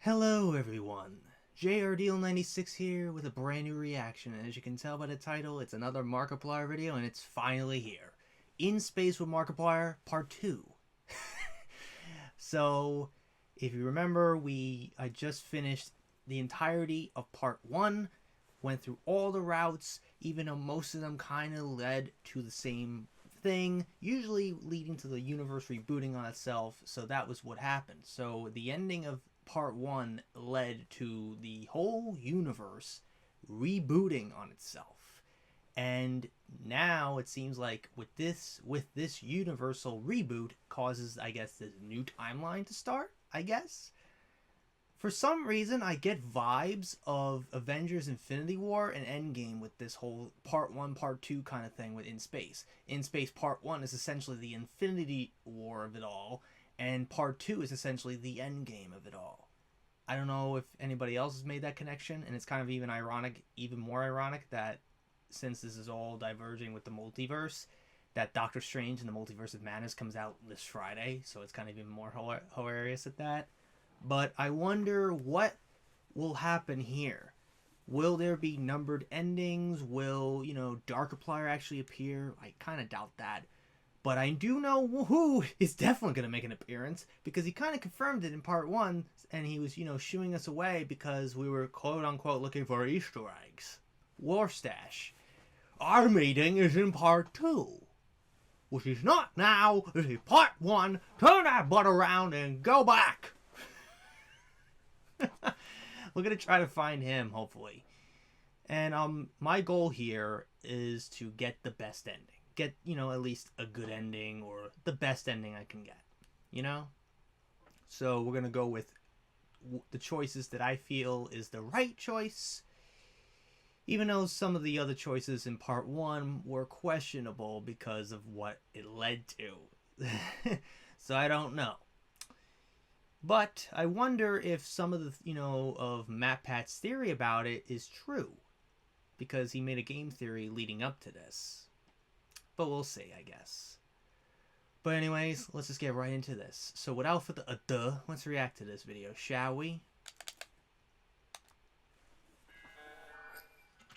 Hello everyone, JRDeal96 here with a brand new reaction, and as you can tell by the title, it's another Markiplier video, and it's finally here. In Space with Markiplier, Part 2. So, if you remember, I just finished the entirety of Part 1, went through all the routes, even though most of them kind of led to the same thing, usually leading to the universe rebooting on itself, so that was what happened. So, the ending of Part 1 led to the whole universe rebooting on itself. And now it seems like with this universal reboot causes, I guess, this new timeline to start, I guess. For some reason, I get vibes of Avengers Infinity War and Endgame with this whole Part 1, Part 2 kind of thing with In Space. In Space Part 1 is essentially the Infinity War of it all, and Part 2 is essentially the end game of it all. I don't know if anybody else has made that connection, and it's kind of even more ironic that since this is all diverging with the multiverse, that Doctor Strange in the Multiverse of Madness comes out this Friday, so it's kind of even more hilarious at that. But I wonder what will happen here. Will there be numbered endings? Will, Darkiplier actually appear? I kind of doubt that. But I do know who is definitely going to make an appearance, because he kind of confirmed it in Part 1, and he was, shooing us away because we were quote-unquote looking for Easter eggs. Warfstache. Our meeting is in Part 2, which is not now, this is Part 1. Turn that butt around and go back. We're going to try to find him, hopefully. And my goal here is to get the best ending. Get, at least a good ending or the best ending I can get, So we're going to go with the choices that I feel is the right choice, even though some of the other choices in Part 1 were questionable because of what it led to. So I don't know. But I wonder if some of the, of MatPat's theory about it is true, because he made a game theory leading up to this. But we'll see, I guess. But anyways, let's just get right into this. So without further ado, let's react to this video, shall we?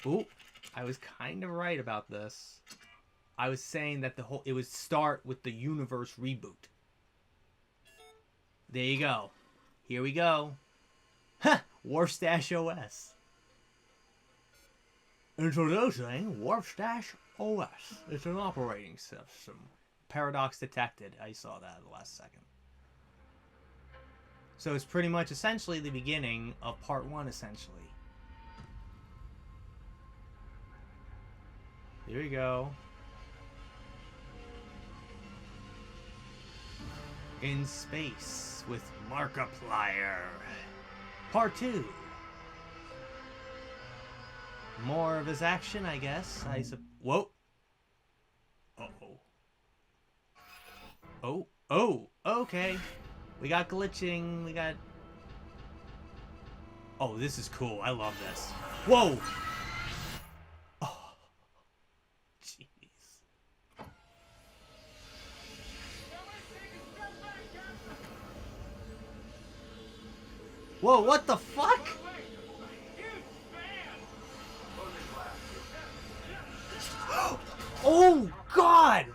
Ooh, I was kind of right about this. I was saying that it would start with the universe reboot. There you go. Here we go. Ha! Warfstache OS. Introducing Warfstache OS. It's an operating system. Paradox detected. I saw that at the last second. So it's pretty much essentially the beginning of Part 1, essentially. Here we go. In Space with Markiplier. Part 2. More of his action, I guess. Whoa. Uh-oh. Oh, okay. We got glitching. We got... Oh, this is cool. I love this. Whoa! Oh. Jeez. Whoa, what the fuck? Oh, God!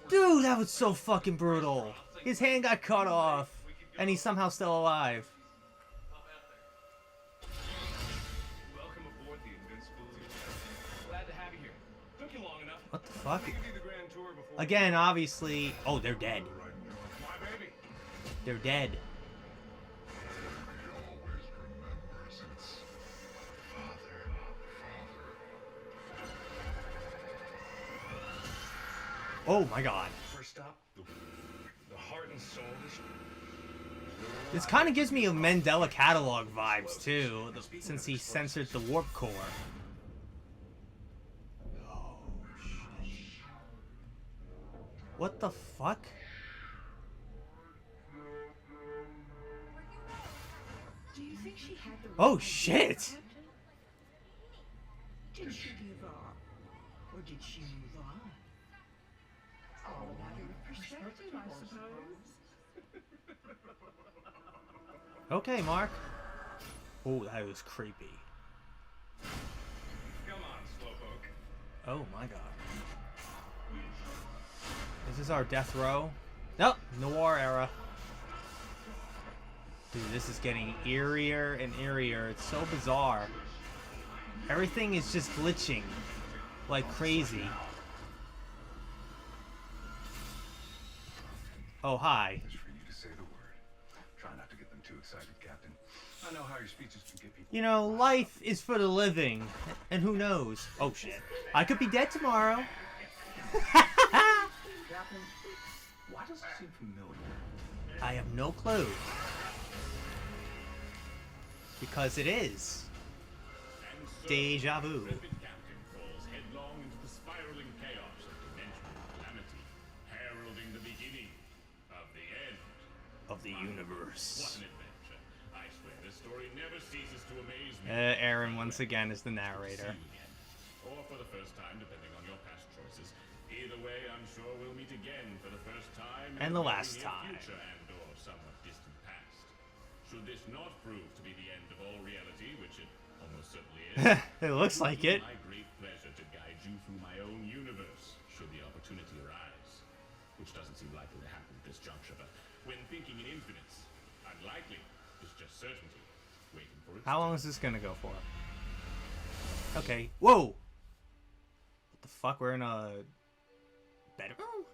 Dude, that was so fucking brutal. His hand got cut off, and he's somehow still alive. What the fuck? Again, obviously... Oh, they're dead. They're dead. Oh my god. First up, the heart and soul. This kind of gives me a Mandela catalog vibes too, since he censored the warp core. Oh shit. What the fuck? Do you think she had the Oh shit! Did she give up? Or did she move on? All a matter of perspective, I suppose. Okay, Mark. Oh, that was creepy. Come on, Slowpoke. Oh my god. Is this our death row? Nope, noir era. Dude, this is getting eerier and eerier. It's so bizarre. Everything is just glitching like crazy. Oh, hi. Just for you to say the word. Try not to get them too excited, Captain. I know how your speeches can get people. You know, life is for the living. And who knows? Oh, shit. I could be dead tomorrow. Captain, why does it seem familiar? I have no clue. Because it is. And so, Deja vu. the intrepid captain falls headlong into the spiraling chaos of dimensional calamity, heralding the beginning of the end. Of the What universe. an adventure. I swear this story never ceases to amaze me. Aaron once again is the See narrator. you again. Or for the first time, depending on your past choices. Either way, I'm sure we'll meet again for the first time in And the very last near time. future and or somewhat distant past. Should this not prove to be the end of all reality, which it almost certainly is, It looks like would be it. my great pleasure to guide you through my own universe, should the opportunity arise. Which doesn't seem likely to happen at this juncture, but when thinking in infinites, unlikely is just certainty, waiting for its How long turn. is this gonna go for? Okay. Whoa! What the fuck? We're in a bedroom?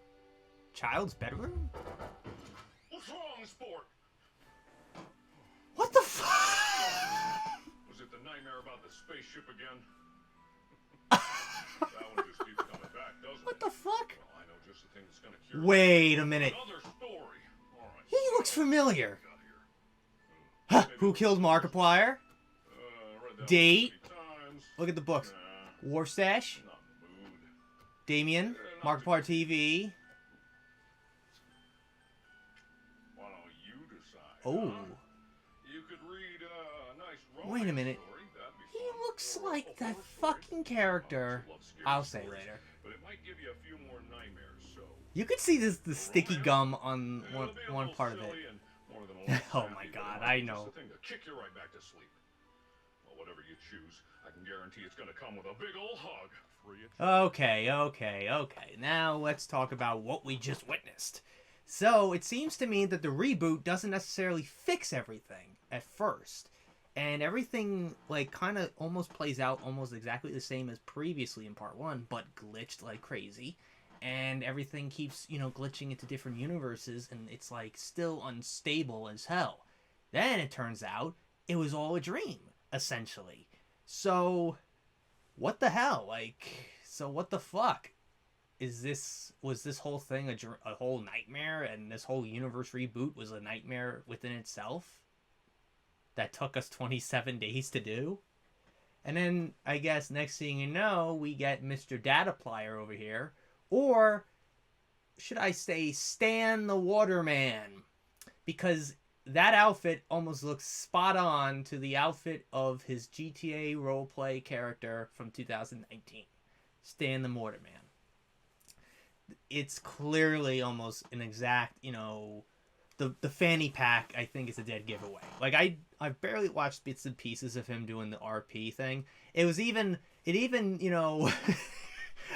Child's bedroom? What's wrong, sport? What the fuck? Was it the nightmare about the spaceship again? That one just keeps coming back, doesn't What it? the fuck? Well, I know just the thing that's gonna cure Wait a minute. another story. All right. He looks familiar. Got here. Huh, who killed Markiplier? Read that Date. one 3 times. Look at the books. Nah, Warfstache, not in the mood. Damien, Markiplier TV. Why don't you decide? Oh, huh? You could read a nice Wait a romance minute. story. That'd be he fun. looks Or a like that horror story. fucking character. I also love scary I'll say stories, later. But it might give you a few more nightmares, so. You could see the sticky gum on It'll be a one little part of it. silly and more than a little Oh sappy, my but God, it might I be just know. the thing to kick you right back to sleep. Well, whatever you choose, I can guarantee it's gonna come with a big ol' hug. Free of charge. Okay. Now let's talk about what we just witnessed. So it seems to me that the reboot doesn't necessarily fix everything at first. And everything like kind of almost plays out almost exactly the same as previously in part 1, but glitched like crazy. And everything keeps, glitching into different universes, and it's like still unstable as hell. Then it turns out it was all a dream, essentially. So what the hell? So what the fuck? Was this whole thing a whole nightmare, and this whole universe reboot was a nightmare within itself that took us 27 days to do? And then I guess next thing you know, we get Mr. Darkiplier over here, or should I say Stan the Waterman, because that outfit almost looks spot on to the outfit of his GTA roleplay character from 2019, Stan the Waterman. It's clearly almost an exact, the fanny pack, I think, is a dead giveaway. Like, I've barely watched bits and pieces of him doing the RP thing. It even,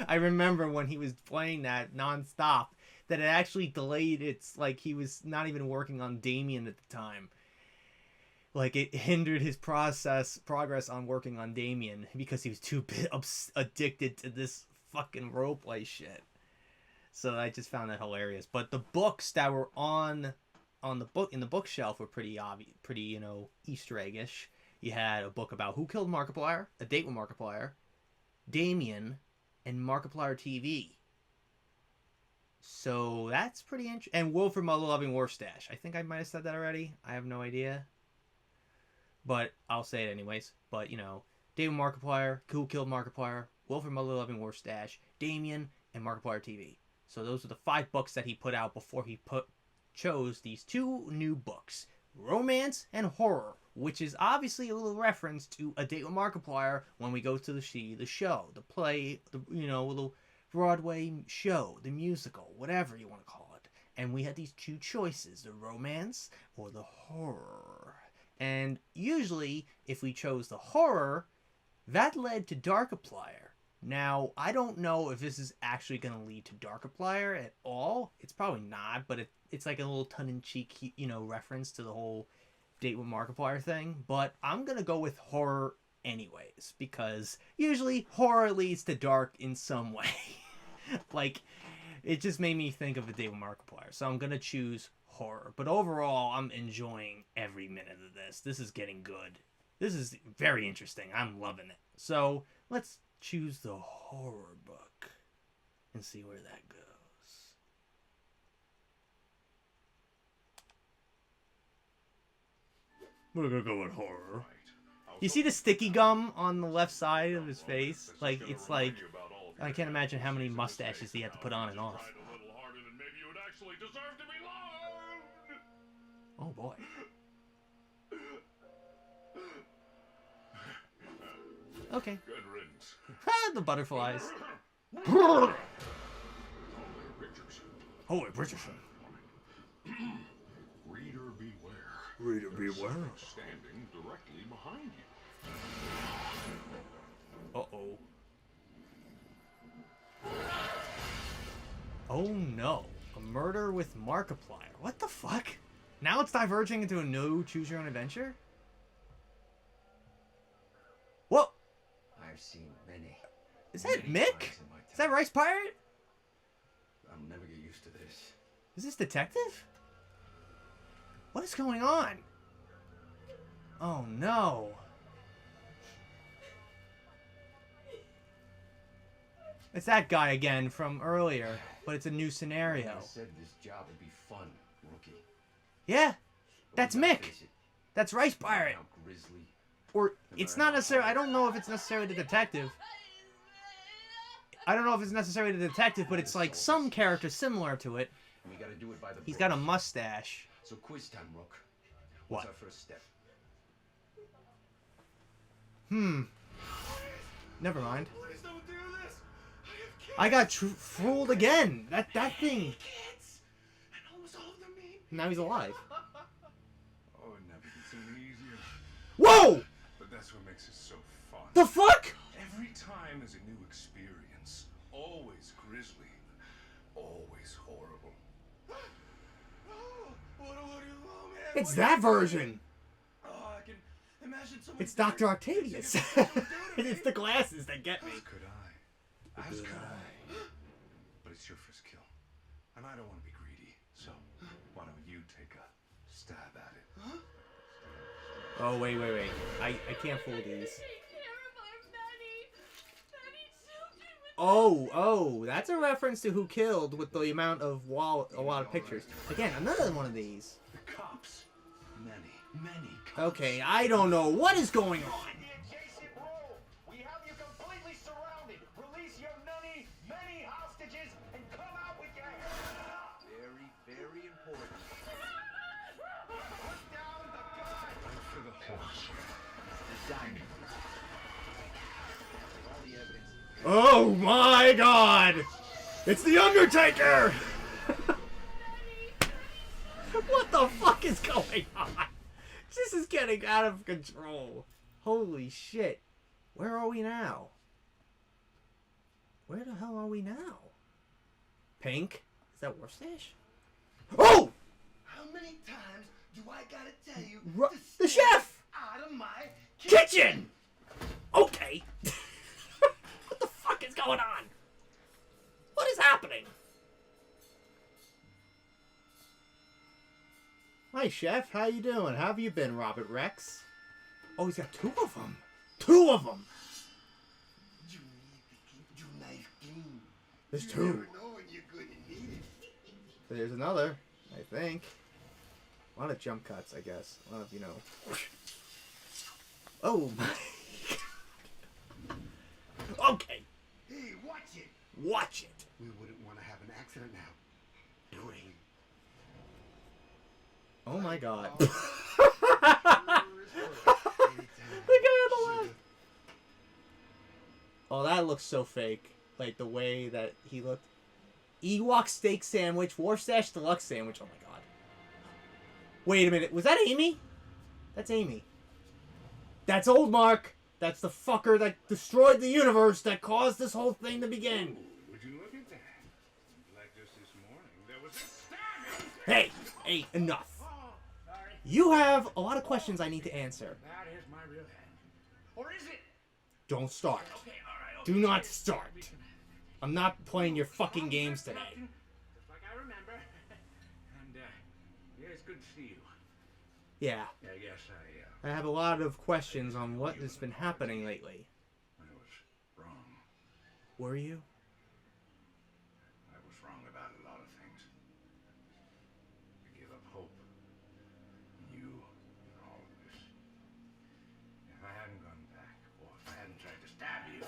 I remember when he was playing that nonstop, that it actually delayed. It's like he was not even working on Damien at the time. Like, it hindered his progress on working on Damien because he was too addicted to this fucking roleplay shit. So I just found that hilarious. But the books that were in the bookshelf were pretty obvious, pretty Easter eggish. You had a book about who killed Markiplier, a date with Markiplier, Damien, and Markiplier TV. So that's pretty interesting. And Wilford, Mother Loving Warfstache. I think I might have said that already. I have no idea. But I'll say it anyways. But, David Markiplier, who killed Markiplier, Wilford, Mother Loving Warfstache, Damien, and Markiplier TV. So those are the 5 books that he put out before he chose these 2 new books, romance and horror, which is obviously a little reference to A Date with Markiplier when we go to see the show, the play, little Broadway show, the musical, whatever you want to call it. And we had these two choices, the romance or the horror. And usually, if we chose the horror, that led to Darkiplier. Now, I don't know if this is actually going to lead to Darkiplier at all. It's probably not, but it's like a little tongue-in-cheek, reference to the whole Date with Markiplier thing. But I'm going to go with horror anyways, because usually horror leads to dark in some way. Like, it just made me think of A Date with Markiplier, so I'm gonna choose horror. But overall, I'm enjoying every minute of this. This is getting good. This is very interesting. I'm loving it. So let's choose the horror book and see where that goes. We're gonna go with horror. You see the sticky gum on the left side of his face? Like, it's like, I can't imagine how many mustaches he had to put on and off. Oh boy. Okay. Good riddance. Ha! The butterflies. Oh, Holy Richardson. Reader beware. Reader There's beware. someone standing directly behind you. Uh-oh. Oh no. A murder with Markiplier. What the fuck? Now it's diverging into a no choose-your-own-adventure? Whoa! I've seen many. Is that many Mick? times in my Is that time. Rice Pirate? I'll never get used to this. Is this Detective? What is going on? Oh no. It's that guy again from earlier, but it's a new scenario. I said this job would be fun, rookie. Yeah, But that's we gotta Mick. face it, That's Rice Pirate. how grisly. Or it's not necessarily, I don't know if it's necessarily the detective. I don't know if it's necessarily the detective, but it's like some character similar to it. We gotta do it by the He's book. got a mustache. So quiz time, Rook. What? What's our first step? Never mind. Please don't do this. I have kids. I got fooled again. That thing. Kids. And almost all of them mean. Now he's alive. Oh, it never gets any easier. Whoa! But that's what makes it so fun. The fuck? Every time is a new experience. Always grisly. Always horrible. What do you want, man? It's that version. Oh, I can imagine someone. It's Dr. Octavius. It's the glasses that get me. As could I. As could I. But it's your first kill. And I don't want to be greedy. So, why don't you take a stab at it? Oh, wait. I can't fool these. Oh, that's a reference to Who Killed with the amount of a lot of pictures. Again, another one of these. The cops. Many cops. Okay, I don't know what is going on. The adjacent row. We have you completely surrounded. Release your many hostages and come out with your hands up. Very, very important. Put down the gun. For the horse. Designed. All the evidence. Oh my god! It's the Undertaker! What the fuck is going on? This is getting out of control. Holy shit. Where are we now? Where the hell are we now? Pink? Is that Warfstache? Oh! How many times do I gotta tell you The chef! out of my Kitchen! Okay. What the fuck is going on? What is happening? Hi, Chef. How you doing? How have you been, Robert Rex? Oh, he's got two of them. Two of them. You need to keep your knife clean. There's You two. never know when you're gonna need it. There's another, I think. A lot of jump cuts, I guess. A lot of, Oh my god. Okay. Hey, watch it. Watch it. We wouldn't want to have an accident now. Do it. Oh my god. The The guy on the left. Oh, that looks so fake. like the way that he looked. Ewok steak sandwich, Warfstache deluxe sandwich. Oh my god. Wait a minute, was that Amy? That's Amy. That's old Mark. That's the fucker that destroyed the universe that caused this whole thing to begin. Would you look at that? Like just this morning, there was a stabbing. Hey, enough. Oh, sorry. You have a lot of questions I need to answer. That is my real hand. Or is it? Don't start. Okay, all right. Okay. Do not start. I'm not playing your fucking games today. Just like I remember. And, yeah, it's good to see you. Yeah, I guess I have a lot of questions on what has been happening lately. I was wrong. Were you? I was wrong about a lot of things. I gave up hope. You and all of this. If I hadn't gone back, or if I hadn't tried to stab you,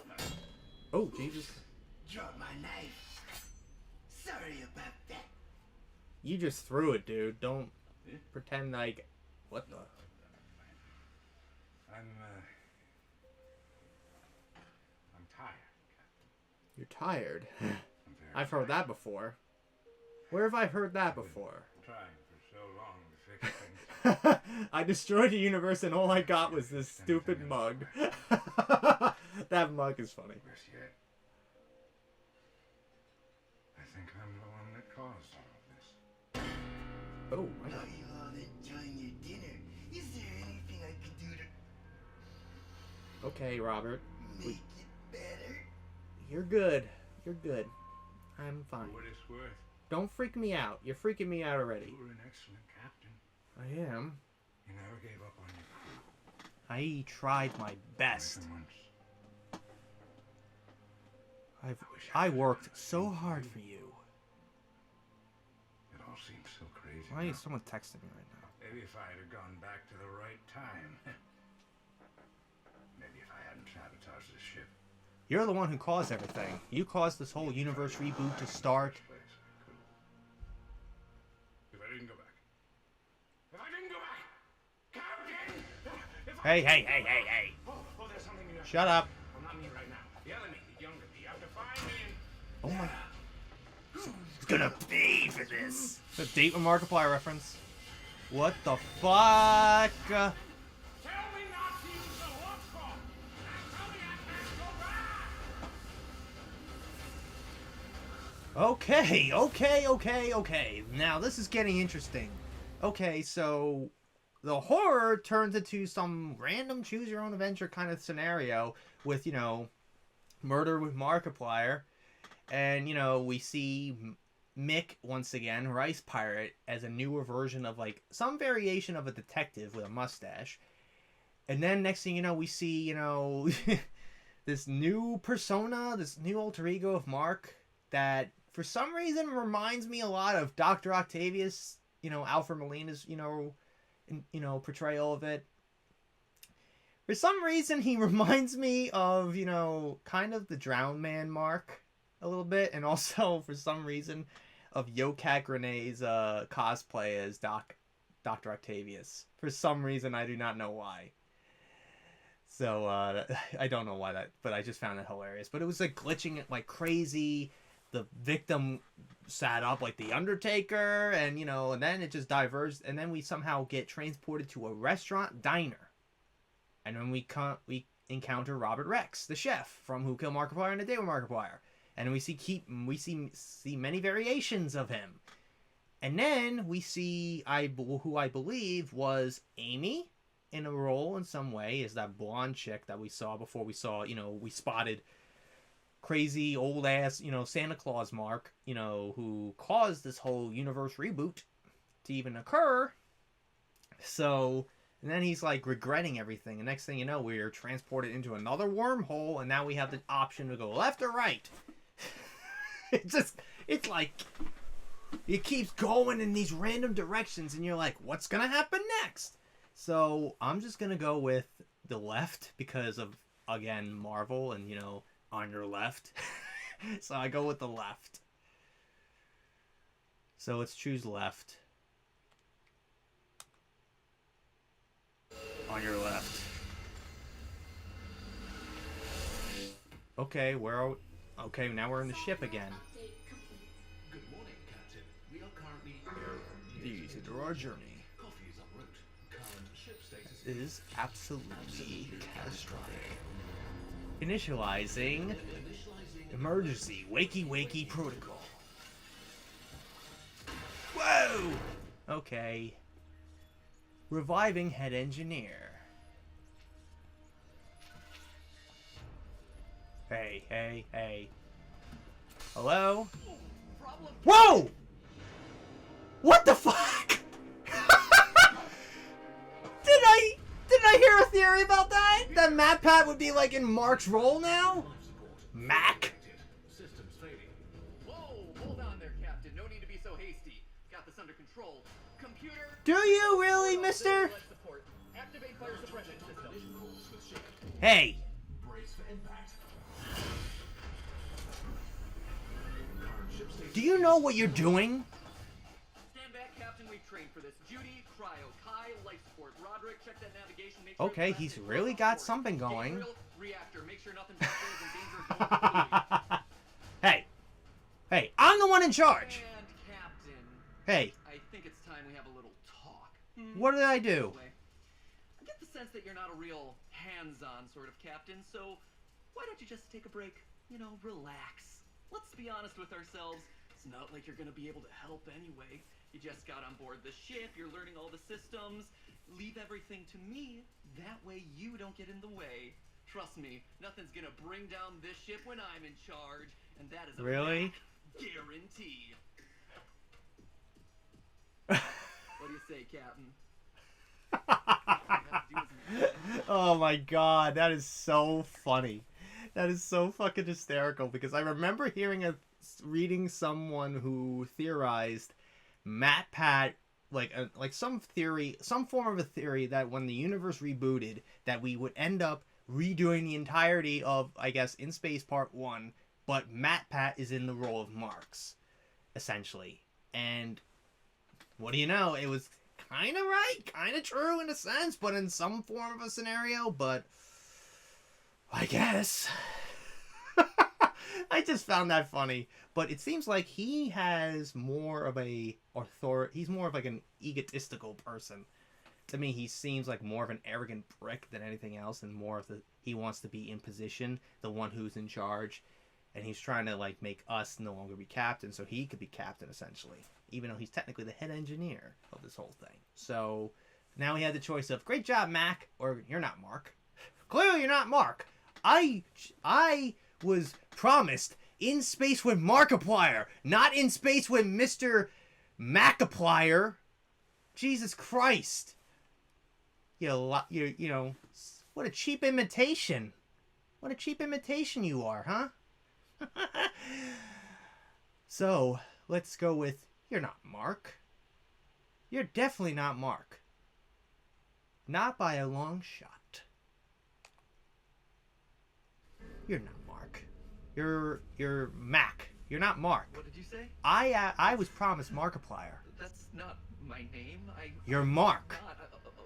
Oh, Jesus. Drop my knife. Sorry about that. You just threw it, dude. Don't pretend like... What the... I'm tired. You're tired. I'm very I've heard that before. Where have I heard that before? Trying for so long to fix things. I destroyed the universe and all I got was this stupid mug. That mug is funny. worse yet. I think I'm the one that caused all of this. Oh, my While God. you all enjoying your dinner, is there anything I could do to Okay, Robert. make it better? You're good. You're good. I'm fine. For what it's worth, Don't freak me out. You're freaking me out already. you were an excellent captain. I am. You never gave up on your crew. I tried my best. Even once. I worked so hard for you. It all seems so crazy. Why now. is someone texting me right now? Maybe if I'd have gone back to the right time. Maybe if I hadn't sabotaged this ship. You're the one who caused everything. You caused this whole universe reboot to start. If I didn't go back. If I didn't go back! Captain! If I... Hey. Oh, there's something in there. Shut up. Well, not me right now. The other me, the younger me. You have to find me and... Oh my... It's gonna pay for this. The date with Markiplier reference. What the fuck? Tell me not to use the Warfstache! Tell me I can't go back! Okay. Now this is getting interesting. Okay, so the horror turns into some random choose your own adventure kind of scenario with, you know, murder with Markiplier. And, you know, we see Mick once again, Rice Pirate, as a newer version of like some variation of a detective with a mustache. And then next thing you know, we see, you know, this new persona, this new alter ego of Mark that for some reason reminds me a lot of Dr. Octavius, you know, Alfred Molina's, portrayal of it. For some reason, he reminds me of, you know, kind of the Drowned Man Mark a little bit. And also, for some reason, of Yokat Renee's cosplay as Dr. Octavius. For some reason, I do not know why. So, I don't know why that, but I just found it hilarious. But it was like glitching it like crazy. The victim sat up like the Undertaker, and, you know, and then it just diverged. And then we somehow get transported to a restaurant diner. And then we encounter Robert Rex, the chef from Who Killed Markiplier and A Day with Markiplier. And we see many variations of him. And then we see who I believe was Amy in a role in some way, is that blonde chick that we saw before we saw, you know, we spotted crazy old ass, you know, Santa Claus Mark, you know, who caused this whole universe reboot to even occur. So, and then he's like regretting everything. And next thing you know, we're transported into another wormhole, and now we have the option to go left or right. It's like, it keeps going in these random directions, and you're like, what's gonna happen next? So I'm just gonna go with the left because of, again, Marvel and, you know, on your left. So I go with the left. So let's choose left. On your left. Okay, where are we? Okay, now we're in the ship again. Good morning, Captain. We are currently These are our journey. coffee is en route. Current ship status It is absolutely catastrophic. Initializing emergency wakey protocol. Whoa! Okay. Reviving head engineer. Hey. Hello? Whoa! What the fuck? Did I hear a theory about that? That MatPat would be like in Mark's role now? Mac? systems failing. Whoa, hold on there, Captain. No need to be so hasty. Got this under control. Computer. Do you really, mister? Life support. Activate fire suppression system. Hey! Brace for impact. Do you know what you're doing? Stand back, Captain. We've trained for this. Judy, Cryo, Kai, life support. Roderick, check that navigation. Make sure Okay, it's he's lasting. really got something Gabriel, going. reactor. Make sure nothing back there is in danger of going Hey, I'm the one in charge. And Captain, Hey, I think it's time we have a little talk. what did I do? Anyway, I get the sense that you're not a real hands-on sort of captain, so why don't you just take a break? You know, relax. Let's be honest with ourselves. It's not like you're gonna be able to help anyway. You just got on board the ship, you're learning all the systems. Leave everything to me. That way you don't get in the way. Trust me, nothing's gonna bring down this ship when I'm in charge, and that is a Really? guarantee. What do you say, Captain? Oh my god, that is so funny. That is so fucking hysterical because I remember reading someone who theorized MatPat like some form of a theory that when the universe rebooted that we would end up redoing the entirety of, I guess, In Space Part 1, but MatPat is in the role of Marx, essentially. And what do you know? It was kind of right, kind of true in a sense, but in some form of a scenario, but I guess. I just found that funny. But it seems like he has more of a he's more of like an egotistical person. To me, he seems like more of an arrogant prick than anything else, and more of he wants to be in position, the one who's in charge, and he's trying to like make us no longer be captain, so he could be captain essentially, even though he's technically the head engineer of this whole thing. So now he had the choice of great job, Mac, or you're not Mark. Clearly, you're not Mark. I was promised In Space with Markiplier, not In Space with Mr. Markiplier. Jesus Christ. You know, what a cheap imitation. What a cheap imitation you are, huh? So, let's go with, you're not Mark. You're definitely not Mark. Not by a long shot. You're not Mark. You're Mac. You're not Mark. What did you say? I was promised Markiplier. That's not my name. You're Mark. Not,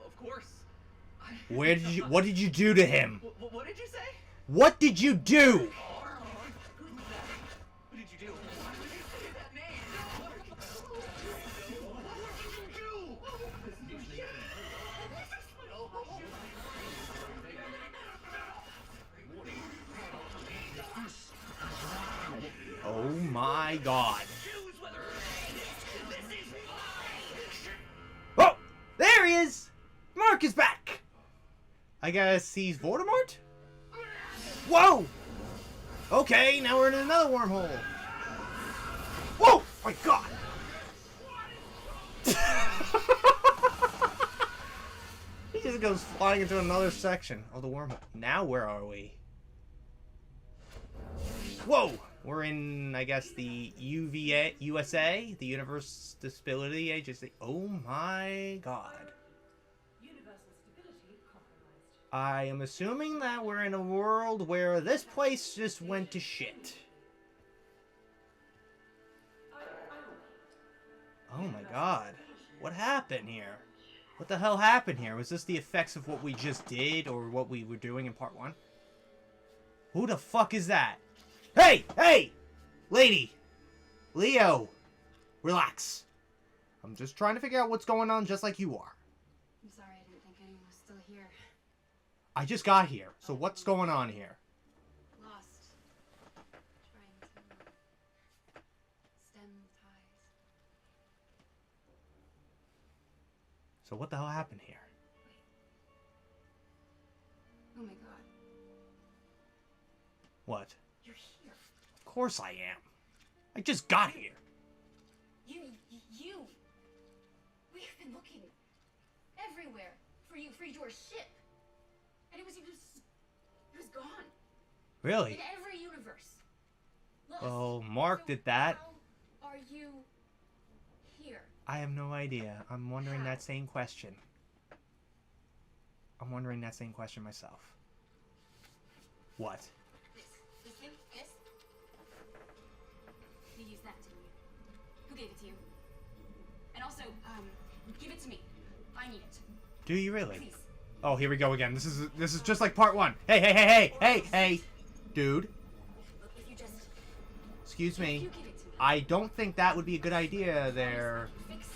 of course. What did you do to him? What did you say? What did you do? What did you do? Why would you say that name? What did you do? Oh my god. Oh! There he is! Mark is back! I guess he's Voldemort? Whoa! Okay, now we're in another wormhole. Whoa! My god! He just goes flying into another section of the wormhole. Now where are we? Whoa! We're in, I guess, the USA, the Universe Stability Agency. Oh my god. Universal stability compromised. I am assuming that we're in a world where this place just went to shit. Oh my god. What happened here? What the hell happened here? Was this the effects of what we just did or what we were doing in part 1? Who the fuck is that? Hey! Hey! Lady! Leo! Relax. I'm just trying to figure out what's going on just like you are. I'm sorry, I didn't think anyone was still here. I just got here, so what's going on here? Lost. Trying to stem ties. So what the hell happened here? Oh my god. What? You're here. Of course I am. I just got here. You. We've been looking everywhere for your ship. And it was gone. Really? In every universe. Lost. Oh, Mark did that. How are you here? I have no idea. I'm wondering that same question. I'm wondering that same question myself. What? This thing? This? You used that, didn't you? Who gave it to you? And also, give it to me. I need it. Do you really? Please. Oh, here we go again. This is just like part 1. Hey, dude. Look, if you just... Excuse If me. you give it to me, I don't think that would be a good idea there, fix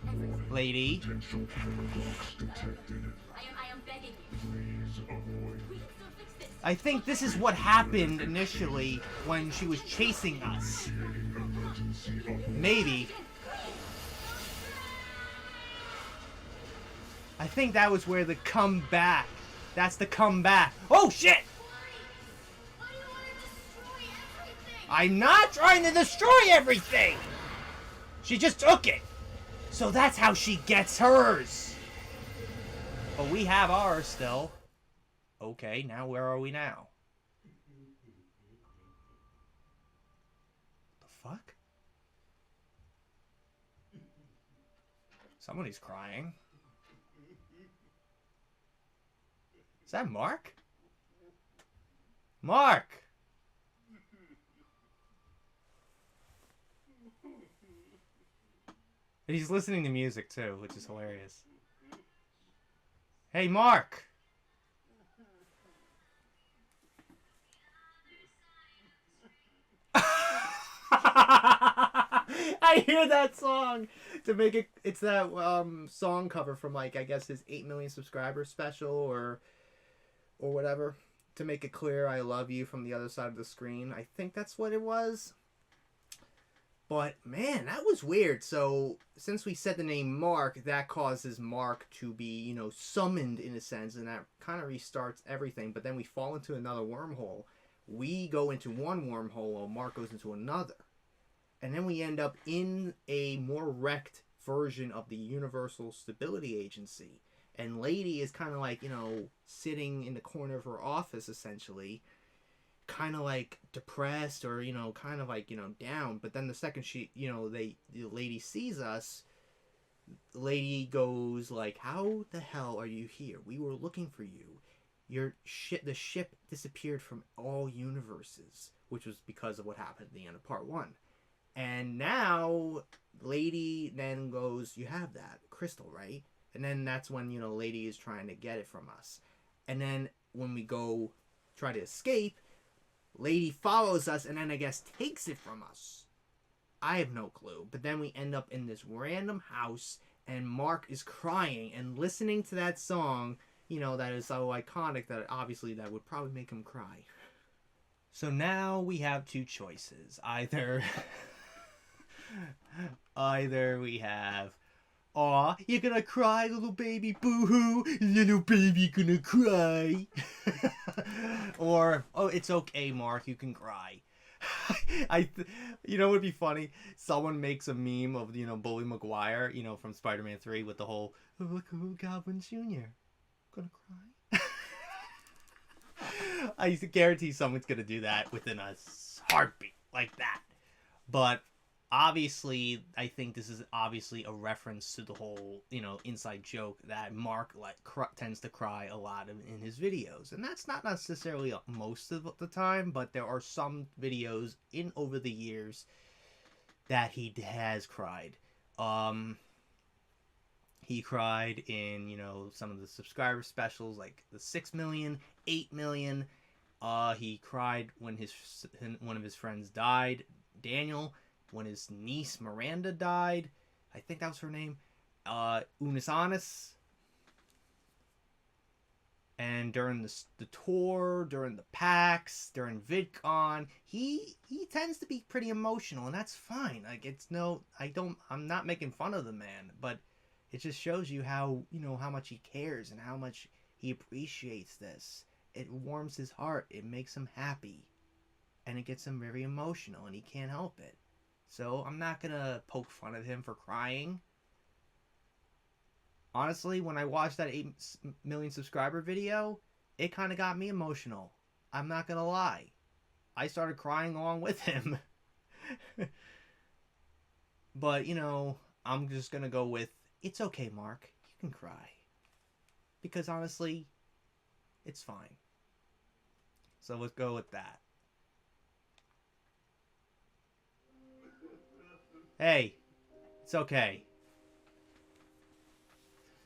everything. lady. Potential paradox detected. I am begging you. Please avoid. We can still fix this. I think this is what happened initially when she was chasing us. Emergency avoid. Maybe. I think that was where the comeback. That's the comeback. Oh shit! Why do you want to destroy everything? I'm not trying to destroy everything! She just took it. So that's how she gets hers. But we have ours still. Okay, now where are we now? The fuck? Somebody's crying. Is that Mark? Mark! And he's listening to music too, which is hilarious. Hey, Mark! I hear that song to make it. It's that song cover from, like, I guess his 8 million subscribers special or whatever. To make it clear, I love you from the other side of the screen. I think that's what it was. But man, that was weird. So since we said the name Mark, that causes Mark to be, summoned in a sense, and that kind of restarts everything. But then we fall into another wormhole. We go into one wormhole while Mark goes into another. And then we end up in a more wrecked version of the Universal Stability Agency. And Lady is kind of like, sitting in the corner of her office, essentially. Kind of like depressed or, kind of like, down. But then the second the Lady sees us, the Lady goes like, how the hell are you here? We were looking for you. The ship disappeared from all universes, which was because of what happened at the end of part 1. And now, Lady then goes, you have that crystal, right? And then that's when, Lady is trying to get it from us. And then when we go try to escape, Lady follows us and then I guess takes it from us. I have no clue. But then we end up in this random house and Mark is crying and listening to that song, that is so iconic that obviously that would probably make him cry. So now we have two choices. Either we have, aw, you're gonna cry, little baby, boo-hoo, little baby gonna cry. Or, oh, it's okay, Mark, you can cry. You know what would be funny? Someone makes a meme of, Bully Maguire, from Spider-Man 3 with the whole, oh, look, Goblin Jr. Gonna cry? I guarantee someone's gonna do that within a heartbeat like that. But obviously, I think this is obviously a reference to the whole, inside joke that Mark tends to cry a lot in his videos. And that's not necessarily most of the time, but there are some videos over the years that he has cried. He cried in, some of the subscriber specials, like the 6 million, 8 million, He cried when one of his friends died, Daniel. When his niece Miranda died, I think that was her name. Unisanis. And during the tour, during the PAX, during VidCon, he tends to be pretty emotional, and that's fine. Like, I'm not making fun of the man, but it just shows you how, how much he cares and how much he appreciates this. It warms his heart, it makes him happy, and it gets him very emotional, and he can't help it. So I'm not gonna poke fun of him for crying. Honestly, when I watched that 8 million subscriber video, it kind of got me emotional. I'm not gonna lie. I started crying along with him. But, I'm just gonna go with, it's okay, Mark. You can cry. Because honestly, it's fine. So let's go with that. Hey, it's okay.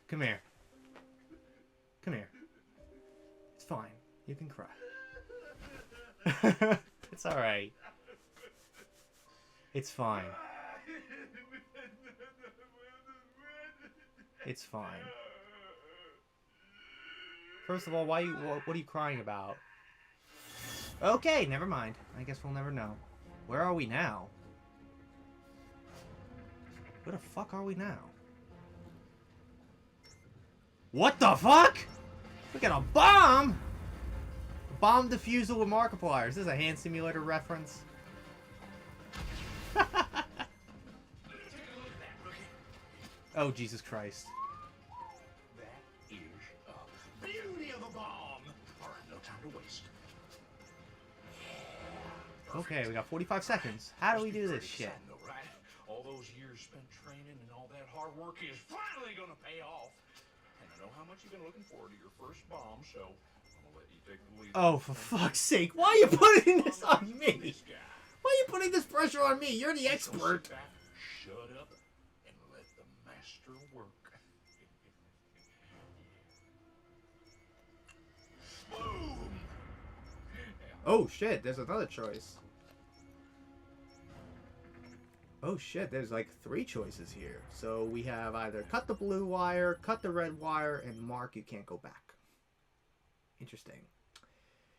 Come here. Come here. It's fine. You can cry. It's alright. It's fine. It's fine. First of all, what are you crying about? Okay, never mind. I guess we'll never know. Where are we now? Where the fuck are we now? What the fuck? We got a bomb! Bomb defusal with Markiplier. Is this a hand simulator reference? Oh, Jesus Christ. That is the beauty of a bomb. All right, no time to waste. Okay, we got 45 seconds. How do we do this shit? Though, right? All those years spent training and all that hard work is finally gonna pay off. And I know how much you've been looking forward to your first bomb, so I'm gonna let you take the lead. Oh, for fuck's sake. Why are you putting this on me? Why are you putting this pressure on me? You're the expert. So sit back, shut up, and let the master work. Boom! Oh, shit. There's another choice. Oh, shit. There's like 3 choices here. So we have either cut the blue wire, cut the red wire, and Mark, you can't go back. Interesting.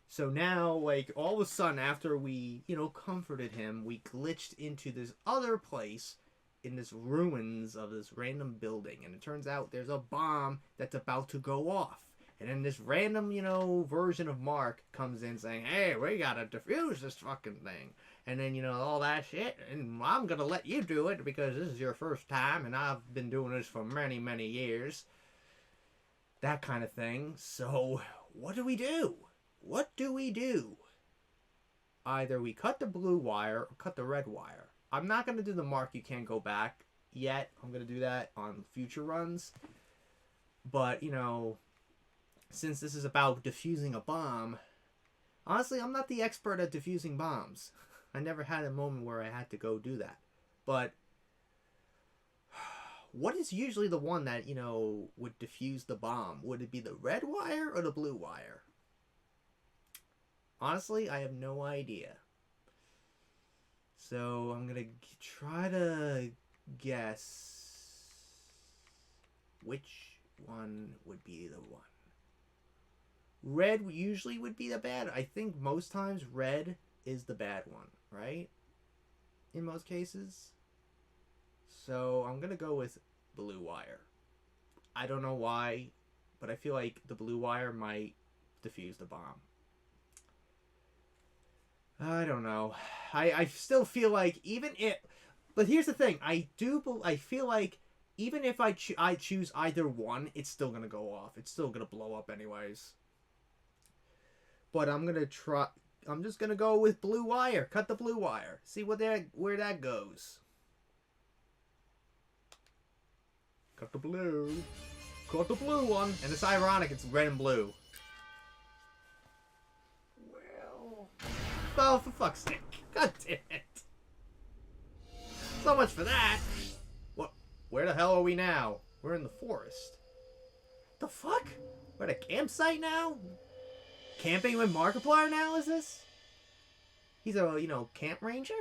So now, like, all of a sudden, after we, comforted him, we glitched into this other place in this ruins of this random building. And it turns out there's a bomb that's about to go off. And then this random, version of Mark comes in saying, hey, we gotta defuse this fucking thing. And then, all that shit. And I'm gonna let you do it because this is your first time and I've been doing this for many, many years. That kind of thing. So, what do we do? What do we do? Either we cut the blue wire or cut the red wire. I'm not gonna do the Mark you can't go back yet. I'm gonna do that on future runs. But, since this is about defusing a bomb, honestly, I'm not the expert at defusing bombs. I never had a moment where I had to go do that. But what is usually the one that, would defuse the bomb? Would it be the red wire or the blue wire? Honestly, I have no idea. So I'm going to try to guess which one would be the one. Red usually would be the bad. I think most times red is the bad one, right? In most cases. So I'm going to go with blue wire. I don't know why, but I feel like the blue wire might defuse the bomb. I don't know. I still feel like even if... But here's the thing. I feel like even if I choose either one, it's still going to go off. It's still going to blow up anyways. But I'm going to try... I'm just going to go with blue wire. Cut the blue wire. See where that goes. Cut the blue. Cut the blue one. And it's ironic. It's red and blue. Oh, for fuck's sake. God damn it. So much for that. What? Where the hell are we now? We're in the forest. The fuck? We're at a campsite now? Camping with Markiplier now, is this? He's a, you know, camp ranger?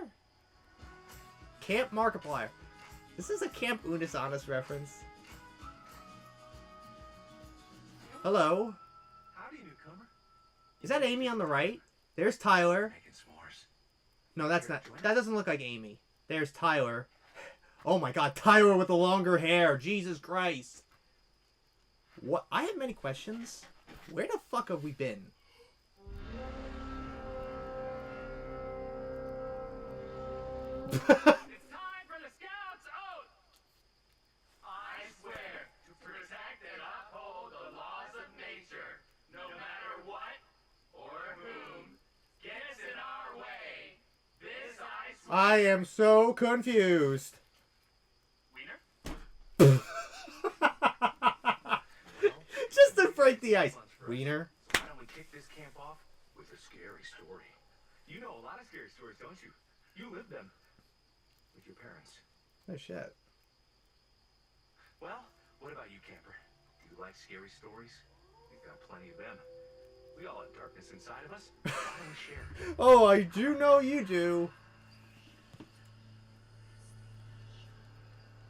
Camp Markiplier. This is a Camp Unis Honest reference. Hello? Howdy, newcomer. Is that Amy on the right? There's Tyler. Making s'mores. No, that's not. That doesn't look like Amy. There's Tyler. Oh my god, Tyler with the longer hair. Jesus Christ. What? I have many questions. Where the fuck have we been? It's time for the Scouts Oath! I swear to protect and uphold the laws of nature, no matter what or whom gets in our way. This I swear. I am so confused. Wiener? Just to break the ice. Wiener. Why don't we kick this camp off with a scary story? You know a lot of scary stories, don't you? You lived them. With your parents. Oh shit. Well, what about you, camper? Do you like scary stories? We've got plenty of them. We all have darkness inside of us. Why don't we share? Oh, I do know you do.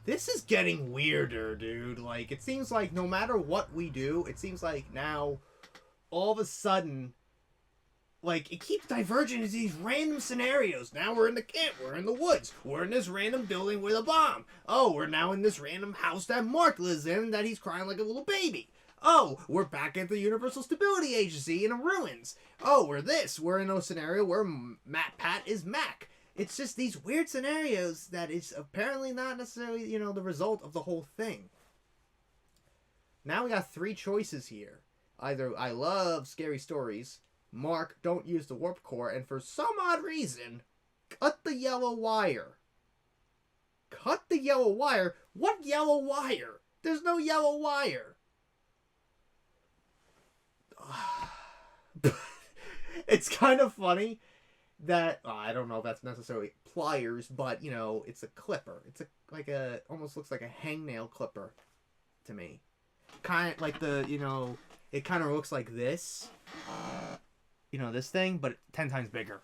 This is getting weirder, dude. Like, it seems like no matter what we do, it seems like now, all of a sudden, like, it keeps diverging into these random scenarios. Now we're in the camp, we're in the woods, we're in this random building with a bomb. Oh, we're now in this random house that Mark lives in that he's crying like a little baby. Oh, we're back at the Universal Stability Agency in the ruins. Oh, we're in a scenario where Pat is Mac. It's just these weird scenarios that is apparently not necessarily, you know, the result of the whole thing. Now we got 3 choices here. Either I love scary stories, Mark, don't use the warp core, and for some odd reason, cut the yellow wire. Cut the yellow wire? What yellow wire? There's no yellow wire. It's kind of funny that I don't know if that's necessarily pliers, but you know, it's a clipper. It's almost looks like a hangnail clipper to me. Kind of like the, you know, it kind of looks like this. You know, this thing, but 10 times bigger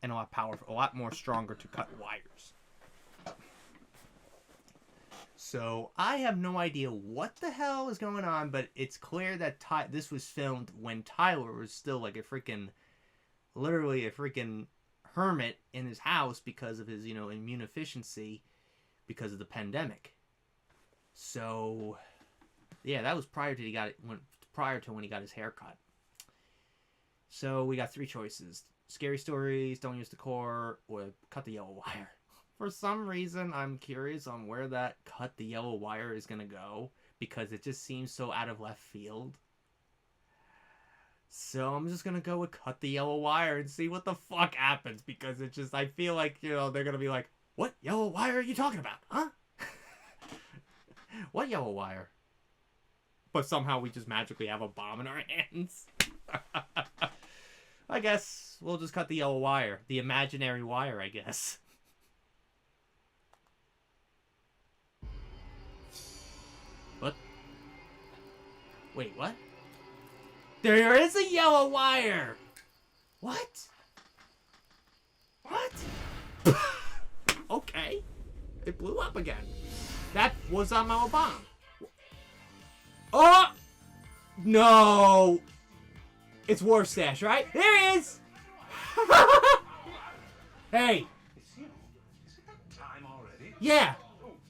and a lot powerful, a lot more stronger to cut wires. So I have no idea what the hell is going on, but it's clear that this was filmed when Tyler was still like literally a freaking hermit in his house because of his, you know, immune deficiency because of the pandemic. So yeah, that was prior to when he got his hair cut. So we got 3 choices. Scary stories, don't use the core, or cut the yellow wire. For some reason, I'm curious on where that cut the yellow wire is going to go, because it just seems so out of left field. So I'm just going to go with cut the yellow wire and see what the fuck happens, because it just, I feel like, you know, they're going to be like, what yellow wire are you talking about, huh? What yellow wire? But somehow we just magically have a bomb in our hands. I guess we'll just cut the yellow wire. The imaginary wire, I guess. What? Wait, what? There is a yellow wire! What? What? Okay. It blew up again. That was on my bomb. Oh! No! It's Warfstache, right? There he is! Hey! It's you. Is it that time already? Yeah!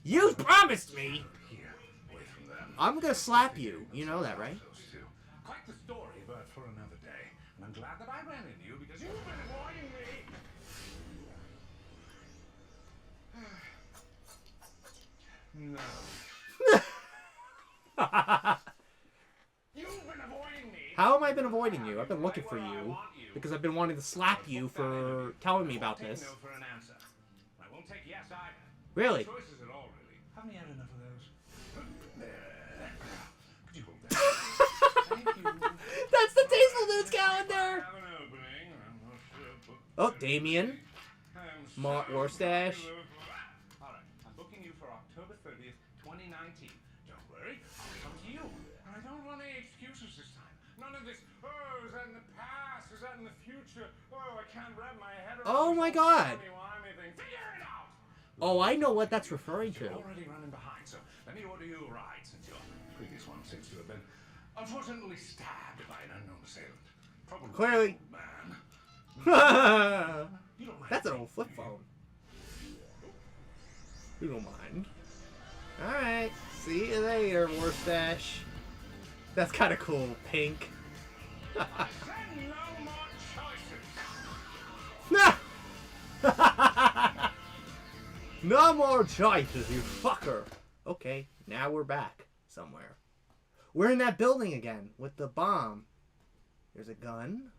You promised me! Here, away from them. I'm gonna slap you. You know that, right? Those two. Quite the story, but for another day. And I'm glad that I ran into you because you've been avoiding me. No. You've been avoiding me. How have I been avoiding you? I've been looking for you because I've been wanting to slap you for telling me about this. No for an answer. I won't take yes either. Really? No choices at all, really. Haven't you had enough of those? Could you hold that? Thank you. That's the Tasteful Dudes calendar! Have an opening. I'm not sure, Oh, Damien. Warfstache. All right, I'm booking you for October 30th, 2019. Don't worry, I'll come to you. And I don't want any excuses this time. None of this, oh, is that in the past? Is that in the future? Oh, I can't wrap my head around Oh this my whole God. timey-wimey thing. Figure it out! Oh, I know what that's referring You're to. already running behind, so let me order you a ride, since your previous one seems to have been unfortunately stabbed by an unknown assailant. Probably Clearly. an old man. You don't mind That's an taking old flip me? phone. You don't mind. Alright. See you later, Warfstache. That's kind of cool. Pink. I said no more choices! No more choices, you fucker. Okay, now we're back somewhere. We're in that building again with the bomb. There's a gun.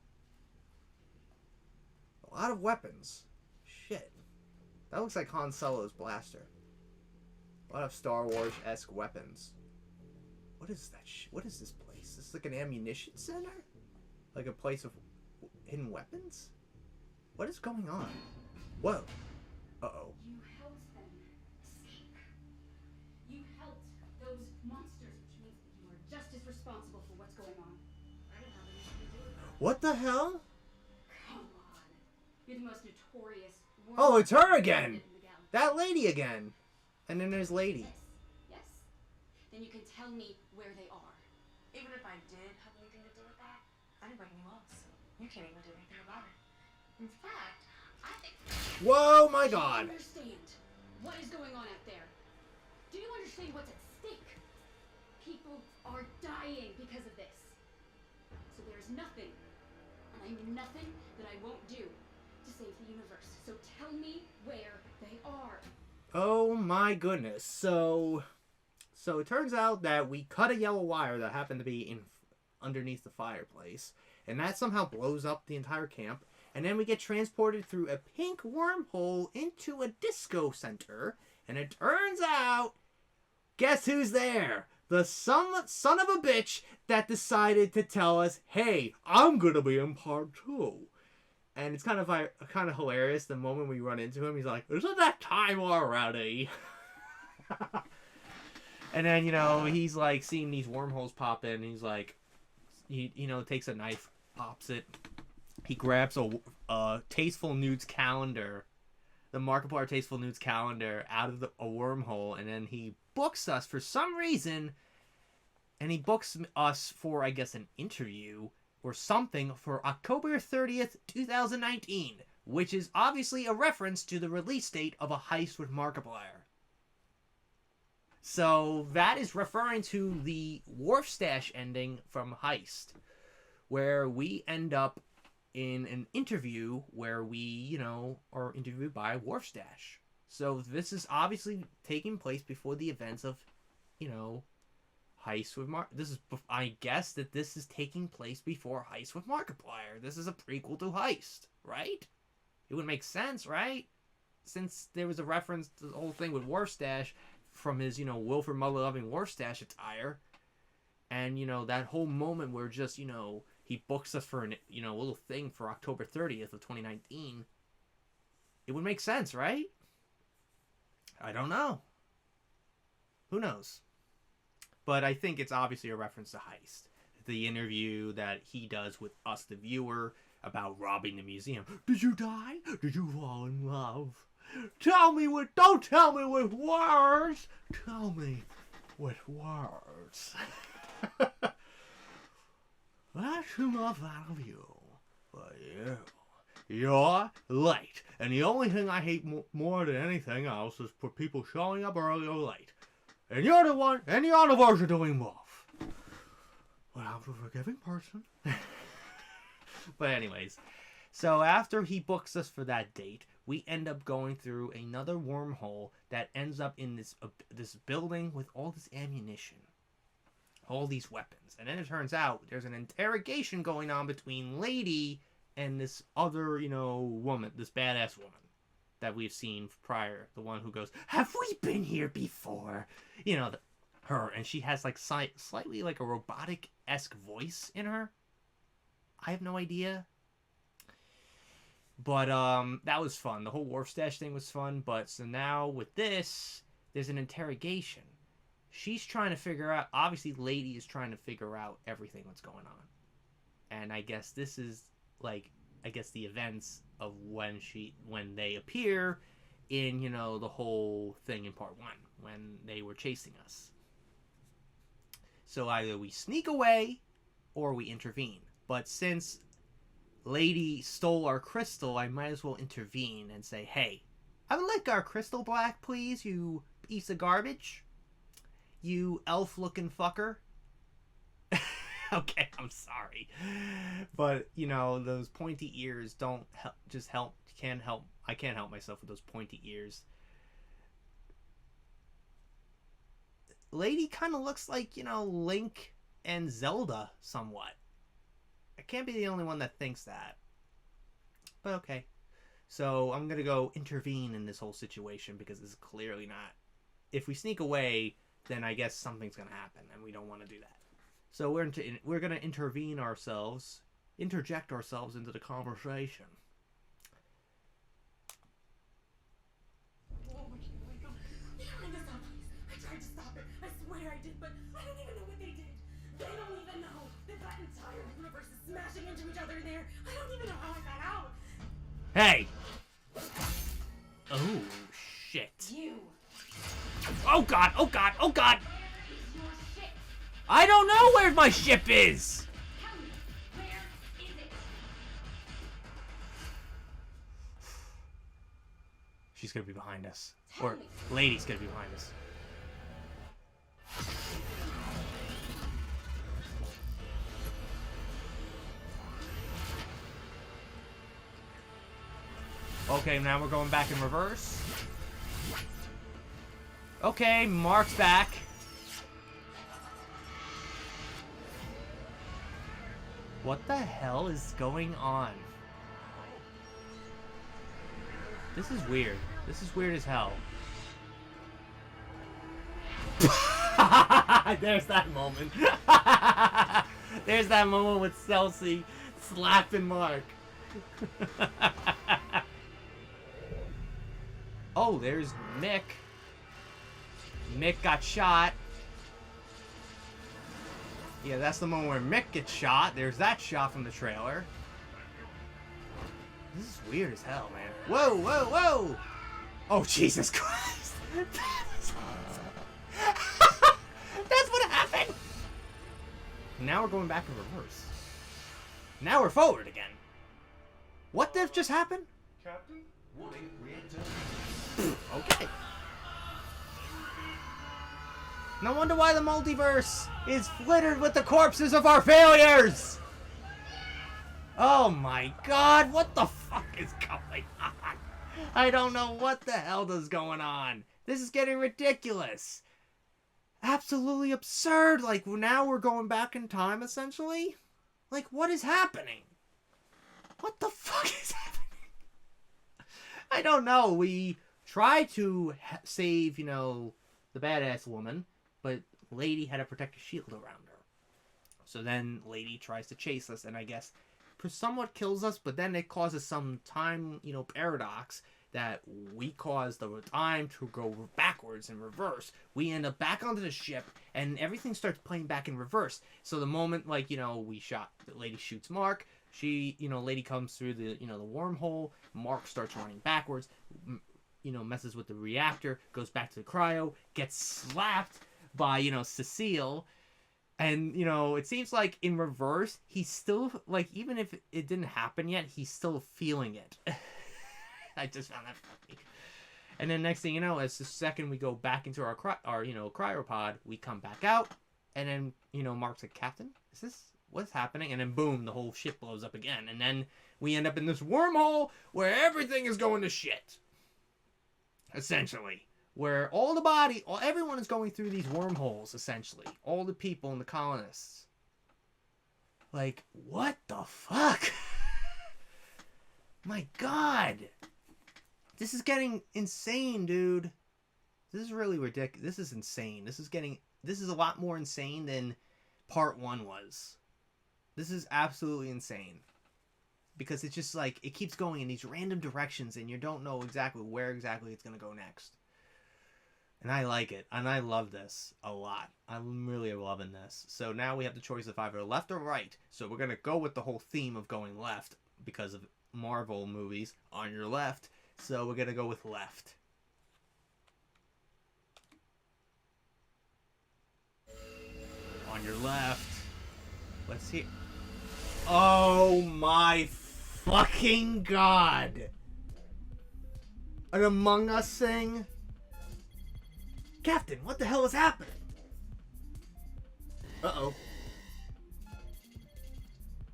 A lot of weapons. Shit. That looks like Han Solo's blaster. A lot of Star Wars-esque weapons. What is that shit? What is this place? This is like an ammunition center? Like a place of hidden weapons? What is going on? Whoa. Uh-oh. You helped them escape. You helped those monsters, which means that you are just as responsible for what's going on. I didn't have anything to do with it. What the hell? Come on. You're the most notorious. Oh, it's her worm again! in the galaxy. That lady again. And then there's Lady. Yes. Yes. Then you can tell me where they are. Even if I did have anything to do with that, I didn't break any laws. You can't even do anything about it. In fact, I think Whoa, my Do you God. understand what is going on out there? Do you understand what's at stake? People are dying because of this. So there's nothing, and I mean nothing, that I won't do to save the universe. So tell me where they are. Oh my goodness. So it turns out that we cut a yellow wire that happened to be in underneath the fireplace, and that somehow blows up the entire camp. And then we get transported through a pink wormhole into a disco center, and it turns out, guess who's there? The son of a bitch that decided to tell us, "Hey, I'm gonna be in part 2." And it's kind of hilarious. The moment we run into him, he's like, "Isn't that time already?" And then, he's like seeing these wormholes pop in. And he's like, he takes a knife, pops it. He grabs a Tasteful Nudes calendar, the Markiplier Tasteful Nudes calendar, out of a wormhole, and then he books us for some reason. And he books us for, I guess, an interview or something for October 30th, 2019, which is obviously a reference to the release date of A Heist with Markiplier. So that is referring to the Warfstache ending from Heist, where we end up in an interview where we, are interviewed by Warfstache. So this is obviously taking place before the events of, Heist with I guess that this is taking place before Heist with Markiplier. This is a prequel to Heist, right? It would make sense, right? Since there was a reference to the whole thing with Warfstache from his, Wilford mother-loving Warfstache attire. And, that whole moment where just, he books us for a little thing for October 30th of 2019. It would make sense, right? I don't know. Who knows? But I think it's obviously a reference to Heist. The interview that he does with us, the viewer, about robbing the museum. Did you die? Did you fall in love? Don't tell me with words. Tell me with words. That's who I value. But you're late. And the only thing I hate more than anything else is for people showing up early or late. And you're the one, and you're the version doing both. But I'm a forgiving person. But anyways, so after he books us for that date, we end up going through another wormhole that ends up in this building with all this ammunition. All these weapons. And then it turns out there's an interrogation going on between Lady and this other, woman, this badass woman that we've seen prior. The one who goes, "Have we been here before?" Her. And she has like slightly like a robotic-esque voice in her. I have no idea. But that was fun. The whole Warfstache thing was fun. But so now with this, there's an interrogation. She's trying to figure out, obviously Lady is trying to figure out everything that's going on. And I guess this is like, I guess the events of when they appear in, you know, the whole thing in part 1 when they were chasing us. So either we sneak away or we intervene. But since Lady stole our crystal, I might as well intervene and say, hey, I would like our crystal back, please, you piece of garbage. You elf-looking fucker. Okay, I'm sorry. But, you know, those pointy ears don't help, just help, can't help. I can't help myself with those pointy ears. Lady kind of looks like, you know, Link and Zelda somewhat. I can't be the only one that thinks that. But okay. So I'm going to go intervene in this whole situation because this is clearly not... If we sneak away, then I guess something's going to happen, and we don't want to do that. So we're going to interject ourselves into the conversation. Oh, I can't wake up. Miranda, stop, please. I tried to stop it. I swear I did, but I don't even know what they did. They don't even know that that entire universe is smashing into each other in there. I don't even know how I got out. Hey! Oh, shit. You. Oh god, oh god, oh god! Where is your ship? I don't know where my ship is! Tell me, where is it? She's gonna be behind us. Tell Or, me. Lady's gonna be behind us. Okay, now we're going back in reverse. Okay, Mark's back. What the hell is going on? This is weird. This is weird as hell. There's that moment. There's that moment with Celsi slapping Mark. Oh, there's Mick. Mick got shot. Yeah, that's the moment where Mick gets shot. There's that shot from the trailer. This is weird as hell, man. Whoa, whoa, whoa! Oh, Jesus Christ! That's what happened! Now we're going back in reverse. Now we're forward again. What did just happen? Captain? Warning, reactor. Okay. No wonder why the multiverse is littered with the corpses of our failures! Oh my god, what the fuck is going on? I don't know what the hell is going on. This is getting ridiculous. Absolutely absurd. Like, now we're going back in time, essentially? Like, what is happening? What the fuck is happening? I don't know. We try to save, you know, the badass woman, but Lady had a protective shield around her. So then Lady tries to chase us, and I guess somewhat kills us, but then it causes some time, you know, paradox that we cause the time to go backwards and reverse. We end up back onto the ship, and everything starts playing back in reverse. So the moment, like, you know, the Lady shoots Mark, she, you know, Lady comes through the, you know, the wormhole, Mark starts running backwards, you know, messes with the reactor, goes back to the cryo, gets slapped by, you know, Cecile. And, you know, it seems like in reverse, he's still, like, even if it didn't happen yet, he's still feeling it. I just found that funny. And then next thing you know, as the second we go back into our you know, cryopod, we come back out. And then, you know, Mark's like, Captain, is this, what's happening? And then boom, the whole ship blows up again. And then we end up in this wormhole where everything is going to shit. Essentially. Where everyone is going through these wormholes, essentially. All the people and the colonists. Like, what the fuck? My god. This is getting insane, dude. This is really ridiculous. This is insane. This is a lot more insane than part 1 was. This is absolutely insane. Because it's just like, it keeps going in these random directions and you don't know exactly where exactly it's going to go next. And I like it. And I love this a lot. I'm really loving this. So now we have the choice of either left or right. So we're going to go with the whole theme of going left because of Marvel movies on your left. So we're going to go with left. On your left. Let's see. Oh my fucking god. An Among Us thing? Captain, what the hell is happening? Uh-oh.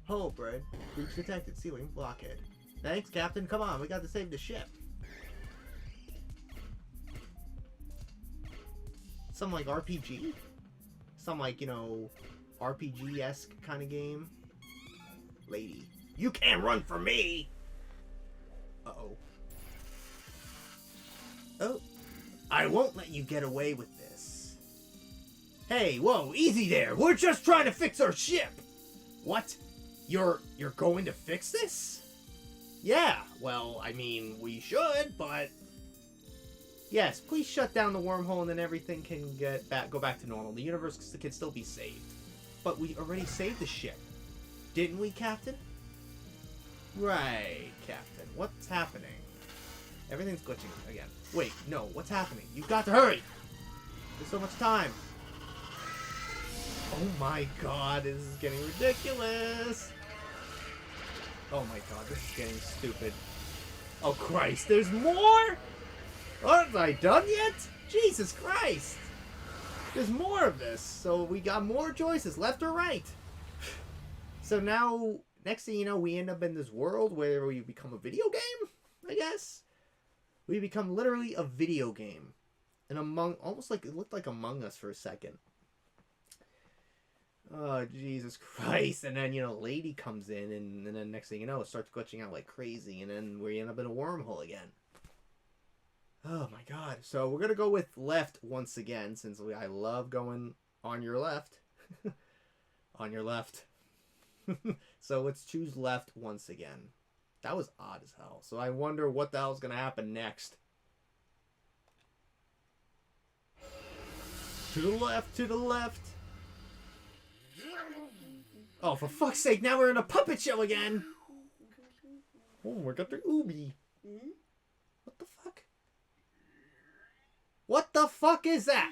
Hull, Brad. Breach detected. Ceiling blockhead. Thanks, Captain. Come on, we got to save the ship. Some like RPG? Some like, you know, RPG-esque kind of game? Lady. You can't run from me! Uh-oh. Oh. I won't let you get away with this. Hey, whoa, easy there. We're just trying to fix our ship. What? You're going to fix this? Yeah, well, I mean, we should, but... Yes, please shut down the wormhole and then everything can go back to normal. The universe can still be saved. But we already saved the ship. Didn't we, Captain? Right, Captain. What's happening? Everything's glitching again. Wait, no, what's happening? You've got to hurry! There's so much time. Oh my god, this is getting ridiculous! Oh my god, this is getting stupid. Oh Christ, there's more?! Aren't I done yet? Jesus Christ! There's more of this, so we got more choices, left or right. So now, next thing you know, we end up in this world where we become a video game, I guess? We become literally a video game. And almost like, it looked like Among Us for a second. Oh, Jesus Christ. And then, you know, Lady comes in, and then next thing you know, it starts glitching out like crazy, and then we end up in a wormhole again. Oh my god. So we're going to go with left once again, since I love going on your left. On your left. So let's choose left once again. That was odd as hell. So I wonder what the hell's going to happen next. To the left, to the left. Oh, for fuck's sake, now we're in a puppet show again. Oh, we got the Ubi. What the fuck? What the fuck is that?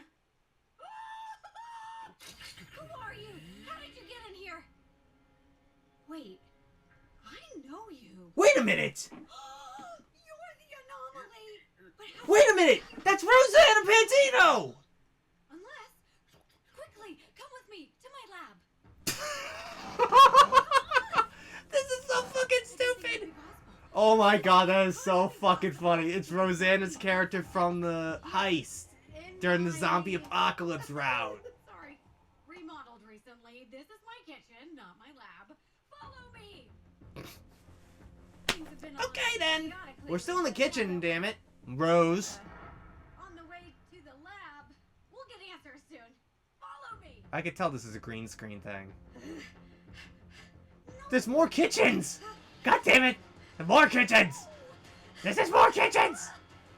Who are you? How did you get in here? Wait, I know you. Wait a minute! You're the anomaly. But how? Wait a minute! That's Rosanna Pantino! Unless, quickly, come with me to my lab. This is so fucking stupid! Oh my god, that is so fucking funny. It's Rosanna's character from the heist during the zombie apocalypse route. Sorry, remodeled recently. This is my kitchen, not my lab. Follow me. Things have been a Okay little then. chaotic We're still in the lately, kitchen, so, damn it. Rose. on the way to the lab, we'll get answers soon. Follow me. I could tell this is a green screen thing. There's more kitchens! God damn it! There's more kitchens! This is more kitchens!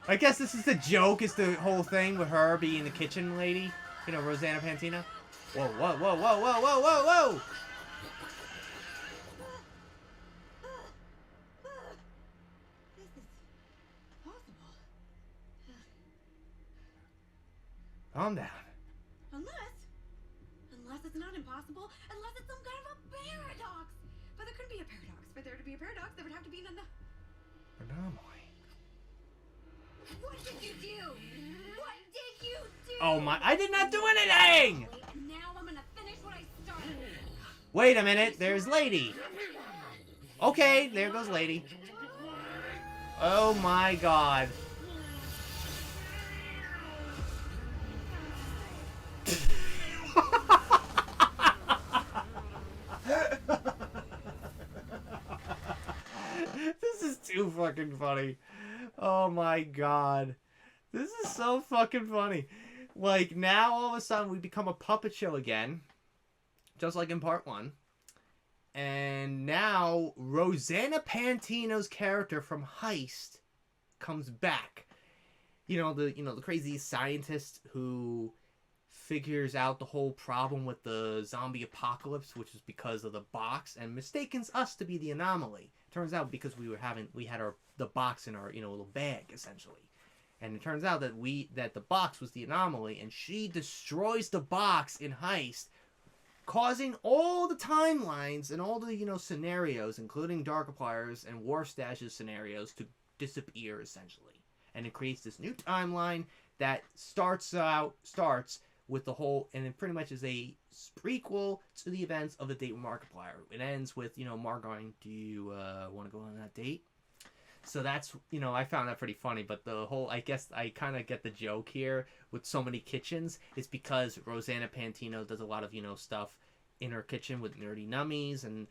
I guess this is the joke, is the whole thing with her being the kitchen lady. You know, Rosanna Pantino. Whoa, whoa, whoa, whoa, whoa, whoa, whoa, whoa! This is possible. Calm down. Unless it's not impossible, unless it's some kind of a paradox. But there couldn't be a paradox. For there to be a paradox, there would have to be an Anomaly. What did you do? What did you do? Oh my, I did not do anything! Wait, now I'm gonna finish what I started. Wait a minute, there's Lady. Okay, there goes Lady. Oh my god. This is too fucking funny. Oh my god. This is so fucking funny. Like, now all of a sudden we become a puppet show again. Just like in part 1. And now Rosanna Pantino's character from Heist comes back. the crazy scientist who figures out the whole problem with the zombie apocalypse, which is because of the box, and mistakes us to be the anomaly. Turns out because we had the box in our little bag essentially, and it turns out that the box was the anomaly, and she destroys the box in Heist, causing all the timelines and all the scenarios, including Darkiplier's and Warfstache's scenarios, to disappear essentially, and it creates this new timeline that starts with the whole, and it pretty much is a prequel to the events of the date with Markiplier. It ends with, Mark going, do you want to go on that date? So that's, I found that pretty funny, but the whole, I guess I kind of get the joke here with so many kitchens. It's because Rosanna Pantino does a lot of, stuff in her kitchen with nerdy nummies, and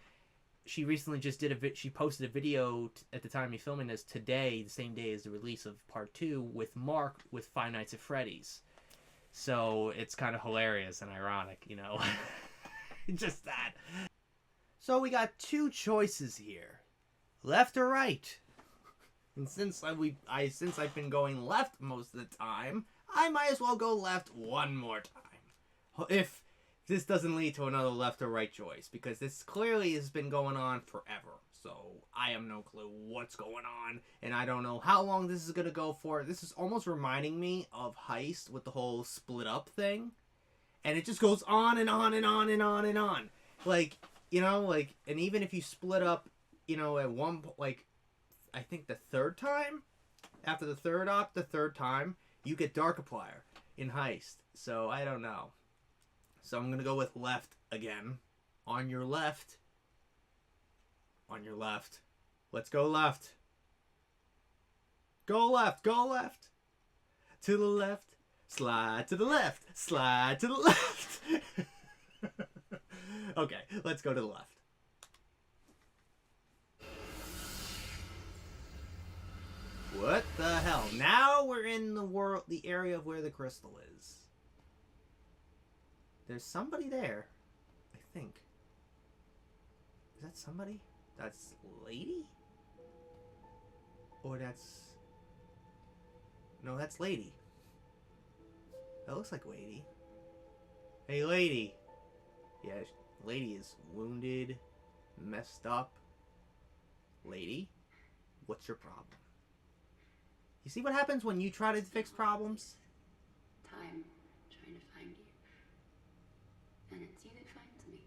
she recently just she posted a video at the time of filming this today, the same day as the release of part 2, with Mark with Five Nights at Freddy's. So it's kind of hilarious and ironic, just that. So we got 2 choices here, left or right. And since I've been going left most of the time, I might as well go left one more time. If this doesn't lead to another left or right choice, because this clearly has been going on forever. So I have no clue what's going on, and I don't know how long this is going to go for. This is almost reminding me of Heist with the whole split up thing. And it just goes on and on and on and on and on. Like, and even if you split up, at one, I think the third time, after the third time, you get Darkiplier in Heist. So I don't know. So I'm going to go with left again. On your left. On your left. Let's go left. Go left. Go left. To the left. Slide to the left. Slide to the left. Okay, let's go to the left. What the hell? Now we're in the area of where the crystal is. There's somebody there, I think. Is that somebody? That's Lady? Or that's... No, that's Lady. That looks like Lady. Hey, Lady. Yeah, Lady is wounded, messed up. Lady, what's your problem? You see what happens when you try to fix problems? Time trying to find you. And it's you that finds me.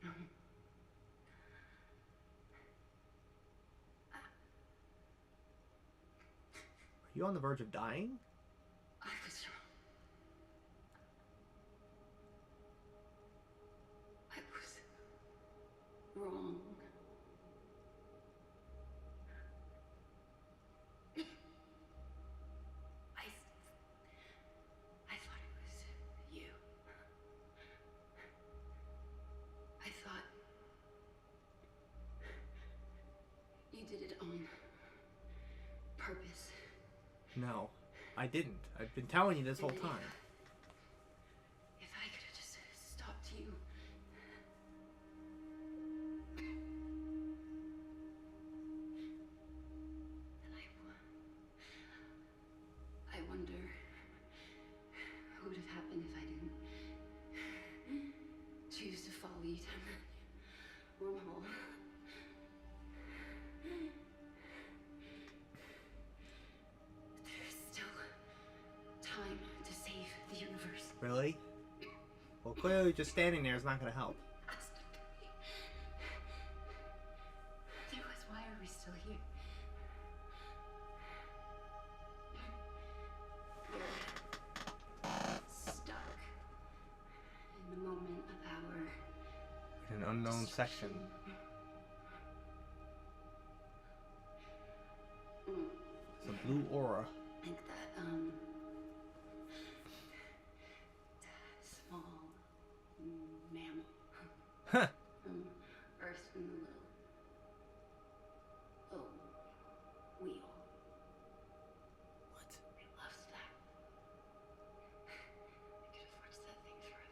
Are you on the verge of dying? I was wrong. I thought it was you. I thought you did it on purpose. No, I didn't. I've been telling you this whole time. If I could have just stopped you. I wonder what would have happened if I didn't choose to follow you down that wormhole. There's still time to save the universe. Really? Well, clearly just standing there is not going to help. Otherwise, why are we still here? We're stuck in the moment of our In an unknown section. It's a blue aura. I think that, small mammal. Huh. Earth in the little wheel. What? It loves that. I could have watched that thing forever.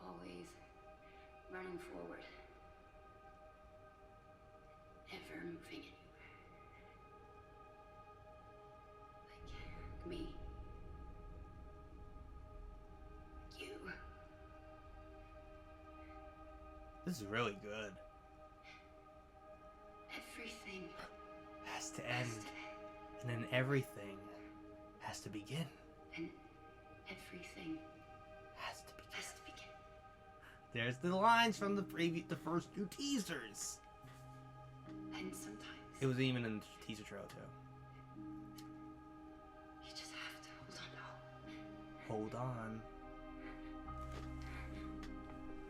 Always running forward. moving anywhere. Like me. Like you. This is really good. Everything Has to end. And then everything has to begin. and everything Has to begin. has to begin. There's the lines from the first two teasers. And sometimes It was even in the teaser trailer too. you just have to Hold hold on. on.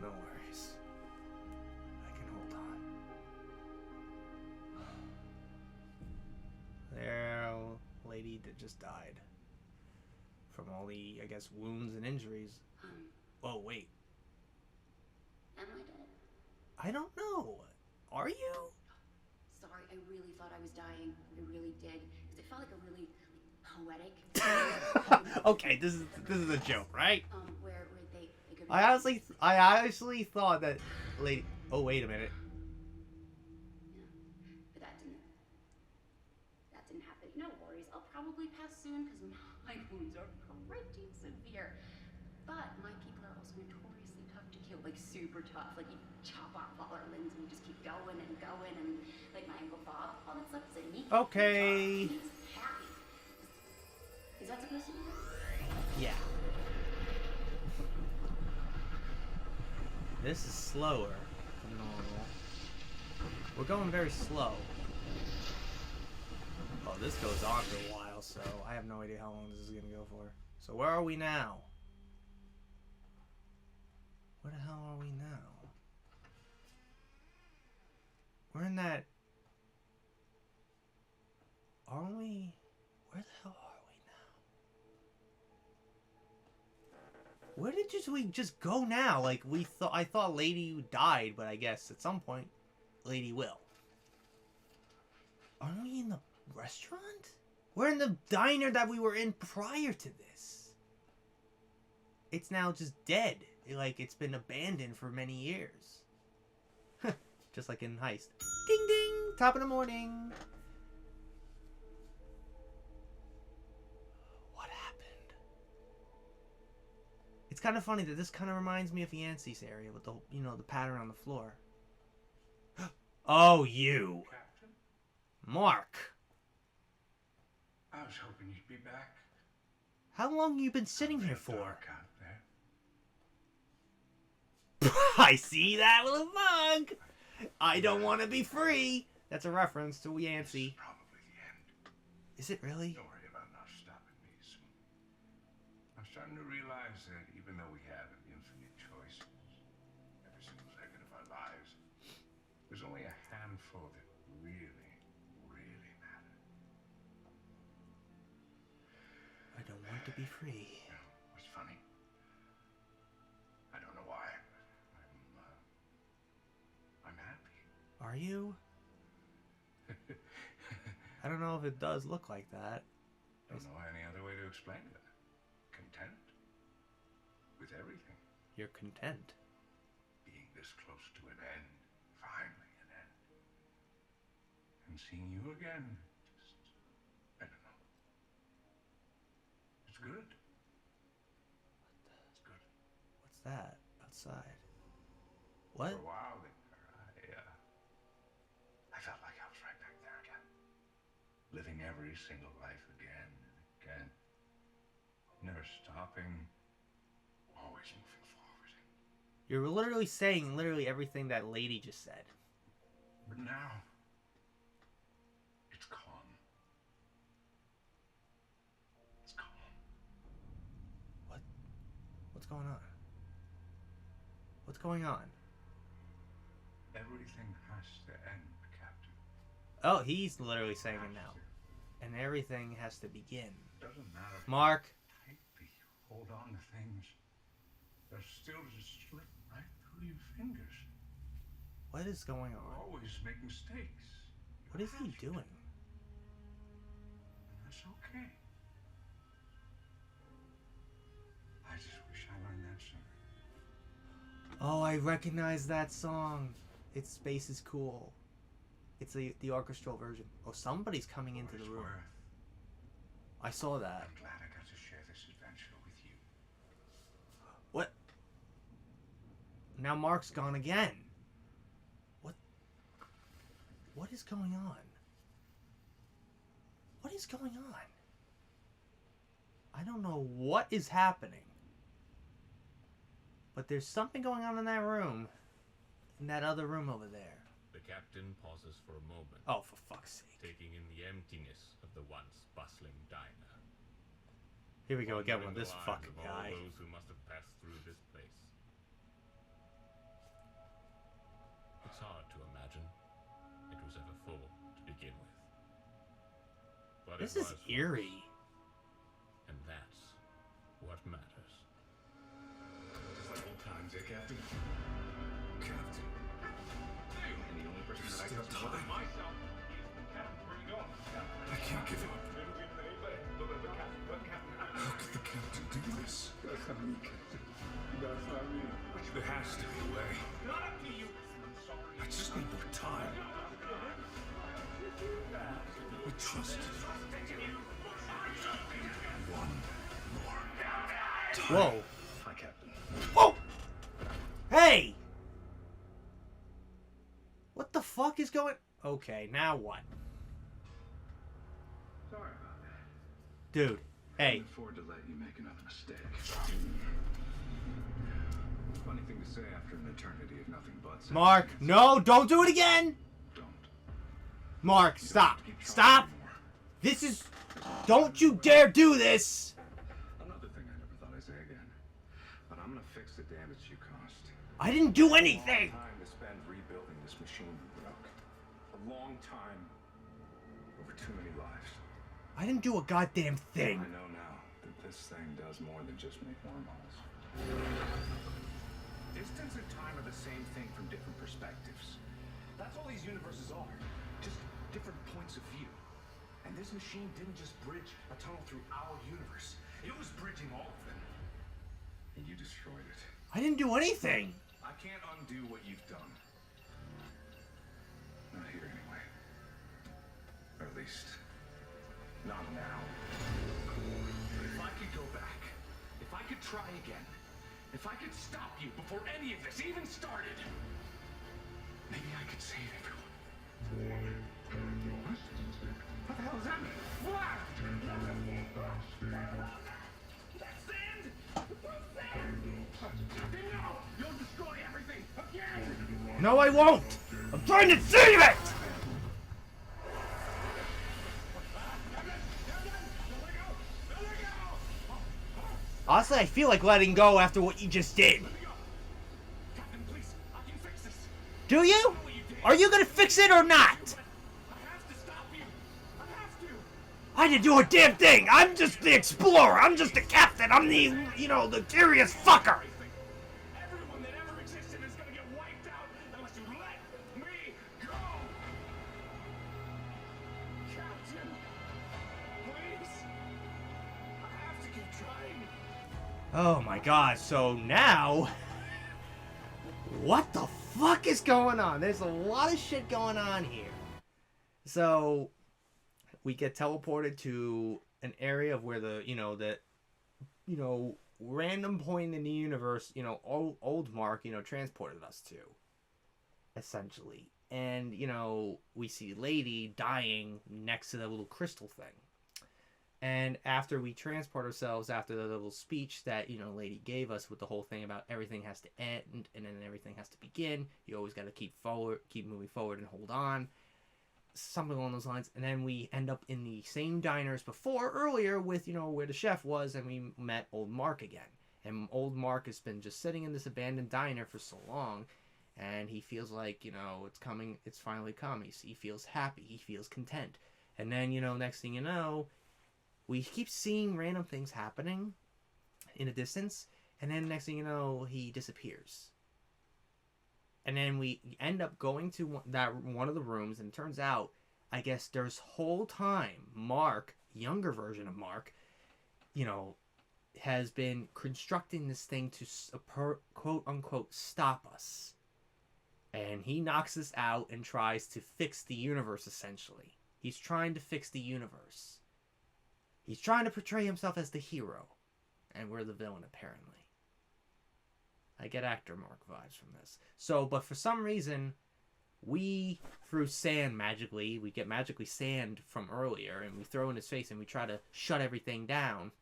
No worries. I can hold on. There, lady that just died from all the, I guess, wounds and injuries. Oh wait, Am I dead? I don't know. Are you? Sorry, I really thought I was dying. I really did. Because it felt like a really poetic. Okay, this is a joke, right? Where they could. I honestly thought that lady. Oh wait a minute. But that didn't happen. No worries. I'll probably pass soon because my wounds are pretty severe. But my people are also notoriously tough to kill, like super tough. Like you chop off all our limbs and we just keep going and going and like my Uncle Bob, all that stuff is a neat. Okay. He's happy. Is that supposed to be good? Yeah. This is slower than normal. We're going very slow. Oh, this goes on for a while, so I have no idea how long this is gonna go for. So where are we now? Where the hell are we now? We're in that... Are we... Where the hell are we now? Where did we just go now? Like, I thought Lady died, but I guess at some point, Lady will. Aren't we in the restaurant? We're in the diner that we were in prior to this. It's now just dead. Like, it's been abandoned for many years. Just like in Heist. Ding ding! Top of the morning! What happened? It's kind of funny that this kind of reminds me of Yancey's area with the, the pattern on the floor. Oh, you! Captain, Mark! I was hoping you'd be back. How long have you been sitting here for? Dark out there. I see that little mug! I don't want to be free! That's a reference to Yancey. This is probably the end. Is it really? Don't worry about not stopping me soon. I'm starting to realize that even though we have infinite choices every single second of our lives, there's only a handful that really, really matter. I don't want to be free. You know, what's funny? I don't know why. I'm happy. Are you? I don't know if it does look like that. Don't know any other way to explain it. Content with everything. You're content. Being this close to an end, finally an end. And seeing you again, just, I don't know. It's good. It's good. What's that outside? What? For a while there, I felt like I was right back there again. Living every single life again and again. Never stopping. Always moving forward. You're literally saying everything that lady just said. But now, it's calm. It's calm. What? What's going on? What's going on? Everything has to end, Captain. Oh, he's literally saying it now. And everything has to begin. Doesn't matter. Mark. Tightly hold on to things. They'll still just slip right through your fingers. What is going You'll on? always make mistakes. What is he doing? And that's okay. I just wish I learned that sooner. Oh, I recognize that song. Its Space is Cool. It's the orchestral version. Oh, somebody's coming into the room. I saw that. I'm glad I got to share this adventure with you. What? Now Mark's gone again. What is going on? What is going on? I don't know what is happening. But there's something going on in that room. In that other room over there. The captain pauses for a moment. Oh, for fuck's sake. Taking in the emptiness of the once bustling diner. Here we go again with Wondering the this lives fucking of guy. all those who must have passed through this place. It's hard to imagine it was ever full to begin with. But This it is was eerie. once, and that's what matters. Just like old times, eh, Captain? Captain. And the only person that I trust more than myself is Captain. Where are you going? I can't give up. How could the captain do this? That's not me, Captain. That's not me. There has to be a way. Not up to you. I'm sorry. I just need more time. We trust you. One more time. Whoa. Hi, Captain. Whoa! Hey! What the fuck is going... Okay, now what? Sorry about that. Dude, I hey. can't afford to let you make another mistake. Funny thing to say after an eternity of nothing but... Mark, no, don't do it again! Don't. Mark, stop. Stop! This is... Don't you dare do this! Another thing I never thought I'd say again. But I'm gonna fix the damage you caused. I didn't do anything! A long time to spend rebuilding this machine you broke. A long time over too many lives. I didn't do a goddamn thing. I know now that this thing does more than just make wormholes. Distance and time are the same thing from different perspectives. That's all these universes are. Just different points of view. And this machine didn't just bridge a tunnel through our universe. It was bridging all of them. And you destroyed it. I didn't do anything. I can't undo what you've done. Not here anyway. Or at least, not now. But if I could go back, if I could try again, if I could stop you before any of this even started, maybe I could save everyone. What the hell does that mean? What? That's sand! Then no! You'll destroy everything again! No, I won't! I'm trying to save it! Honestly, I feel like letting go after what you just did. Captain, please, I can fix this. Do you? Are you gonna fix it or not? I have to stop you. I have to. I didn't do a damn thing! I'm just the explorer! I'm just the captain! I'm the, the curious fucker! Everyone that ever existed is gonna get wiped out unless you let me go. Captain, please. I have to keep trying. Oh my god, so now... What the fuck is going on? There's a lot of shit going on here. So, we get teleported to an area of where random point in the universe, old Mark, transported us to. Essentially. And, we see Lady dying next to the little crystal thing. And after we transport ourselves, after the little speech that, Lady gave us with the whole thing about everything has to end and then everything has to begin, you always got to keep moving forward and hold on. Something along those lines. And then we end up in the same diner as before, earlier, with, where the chef was, and we met old Mark again. And old Mark has been just sitting in this abandoned diner for so long, and he feels like, it's finally come. He feels happy, he feels content. And then, next thing you know, we keep seeing random things happening in a distance, and then next thing you know, he disappears. And then we end up going to one of the rooms, and it turns out, I guess there's whole time, Mark, younger version of Mark, has been constructing this thing to quote-unquote stop us. And he knocks us out and tries to fix the universe, essentially. He's trying to fix the universe. He's trying to portray himself as the hero. And we're the villain, apparently. I get actor Mark vibes from this. So, but for some reason, we, through sand magically, we get magically sand from earlier, and we throw in his face, and we try to shut everything down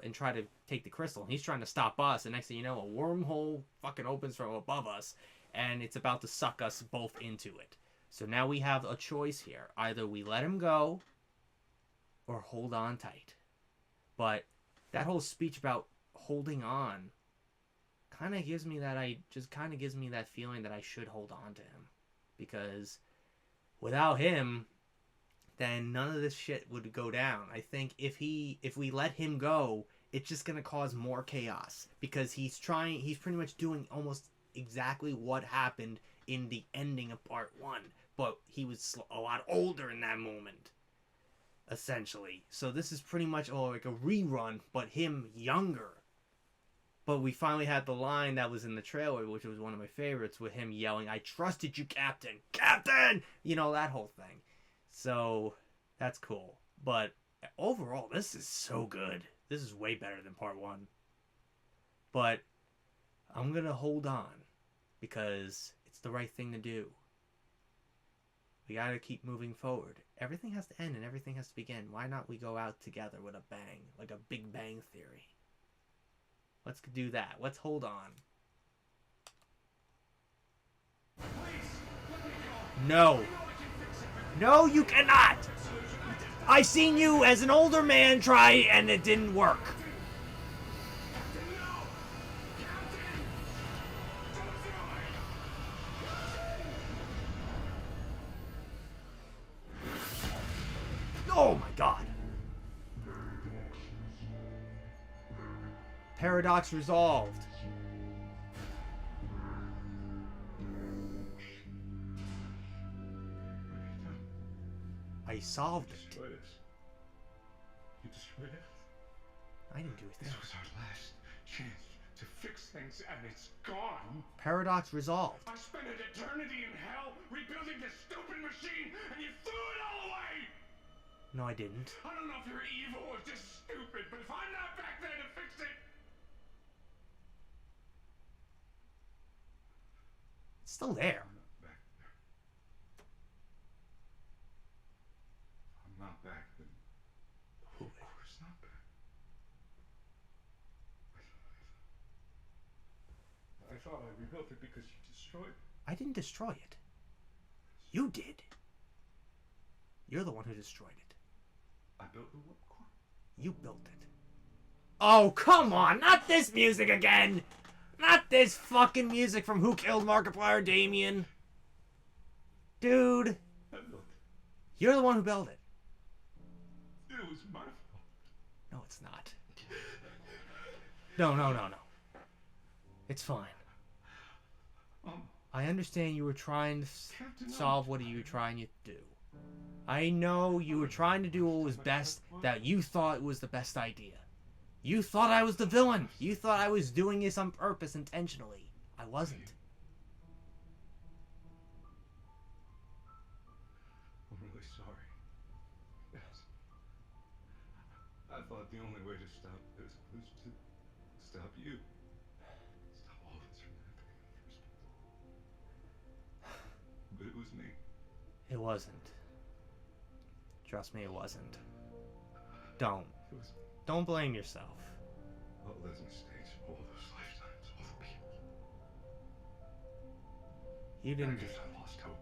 and try to take the crystal. And he's trying to stop us, and next thing you know, a wormhole fucking opens from above us, and it's about to suck us both into it. So now we have a choice here. Either we let him go, or hold on tight. But that whole speech about holding on kind of gives me that feeling that I should hold on to him. Because without him, then none of this shit would go down. I think if we let him go, it's just going to cause more chaos. Because he's pretty much doing almost exactly what happened in the ending of part 1. But he was a lot older in that moment, essentially. So this is pretty much like a rerun, but him younger. But we finally had the line that was in the trailer, which was one of my favorites, with him yelling, "I trusted you, Captain! Captain!" You know, that whole thing. So, that's cool. But overall, this is so good. This is way better than part 1. But I'm going to hold on, because it's the right thing to do. We got to keep moving forward. Everything has to end and everything has to begin. Why not we go out together with a bang, like a Big Bang Theory? Let's do that. Let's hold on. No. No, you cannot! I seen you as an older man try and it didn't work. Oh my god. Paradox resolved. I solved it. Destroyed us. You destroyed us? I didn't do a thing. This was our last chance to fix things, and it's gone. Paradox resolved. I spent an eternity in hell rebuilding this stupid machine, and you threw it all away! No, I didn't. I don't know if you're evil or just stupid, but if I'm not back there to fix it... It's still there. I'm not back there. If I'm not back, then... Of course not back. I thought I rebuilt it because you destroyed it. I didn't destroy it. You did. You're the one who destroyed it. I built the warp core. You built it. Oh, come on! Not this music again! Not this fucking music from Who Killed Markiplier, Damien. Dude. I built it. You're the one who built it. It was my fault. No, it's not. No. It's fine. I understand you were trying to solve what you were trying to do. I know you were trying to do what was best, that you thought was the best idea. You thought I was the villain. You thought I was doing this on purpose, intentionally. I wasn't. I'm really sorry. Yes. I thought the only way to stop this was to stop you. Stop all this from happening in the first place. But it was me. It wasn't. Trust me, it wasn't. Don't. It was Don't blame yourself. all those mistakes, all those lifetimes, all the people. You I didn't. guess I lost hope.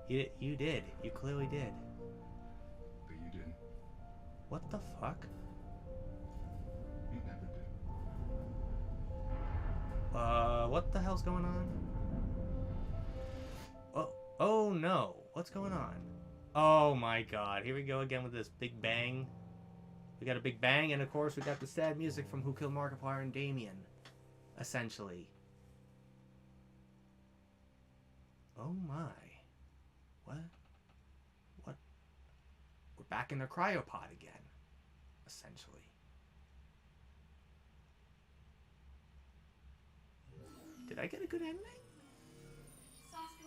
You did. You clearly did. But you didn't. What the fuck? You never did. What the hell's going on? Oh no. What's going on? Oh my god. Here we go again with this big bang. We got a big bang, and of course we got the sad music from Who Killed Markiplier and Damien. Essentially. Oh my. What? We're back in the cryopod again. Essentially. Did I get a good ending? Sasuke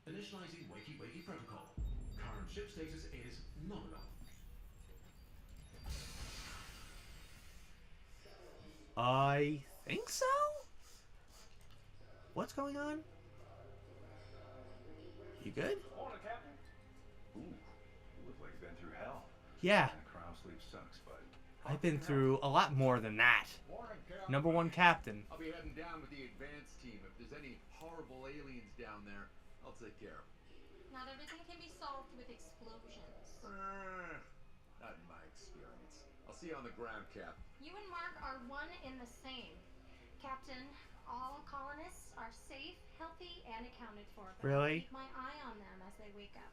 Initializing wakey protocol. Current ship status is nominal. I think so? What's going on? You good? Morning, Captain. Ooh, you look like you've been through hell. Yeah. That cryo sleep sucks, but I've been through a lot more than that. Morning, Captain. Number one captain. I'll be heading down with the advanced team. If there's any horrible aliens down there, I'll take care of them. Not everything can be solved with explosions. Not in my experience. I'll see you on the ground, Cap. You and Mark are one in the same. Captain, all colonists are safe, healthy, and accounted for. But Really? I'll keep my eye on them as they wake up.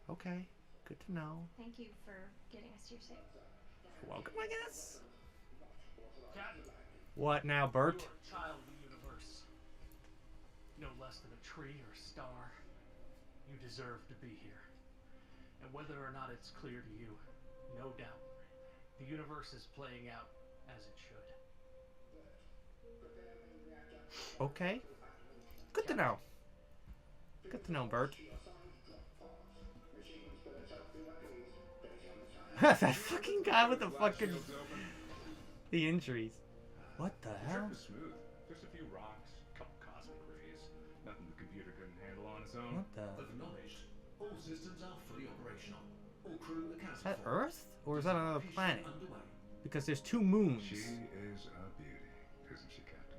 Okay, good to know. Thank you for getting us here safe. You're welcome, I guess. Captain, What now, Bert? you're a child of the universe. No less than a tree or star. You deserve to be here. And whether or not it's clear to you, no doubt, the universe is playing out as it should. Okay. Good to know. Good to know, Bert. That fucking guy with the fucking... the injuries. What the the hell? trip was smooth. Just a few rocks, a couple cosmic rays. Nothing the computer couldn't handle on its own. What the... Acknowledged. All systems are fully operational. All crew accounted Is that for. Earth? Or is that another Mission planet? underway. Because there's two moons. She is a beauty, isn't she, Captain?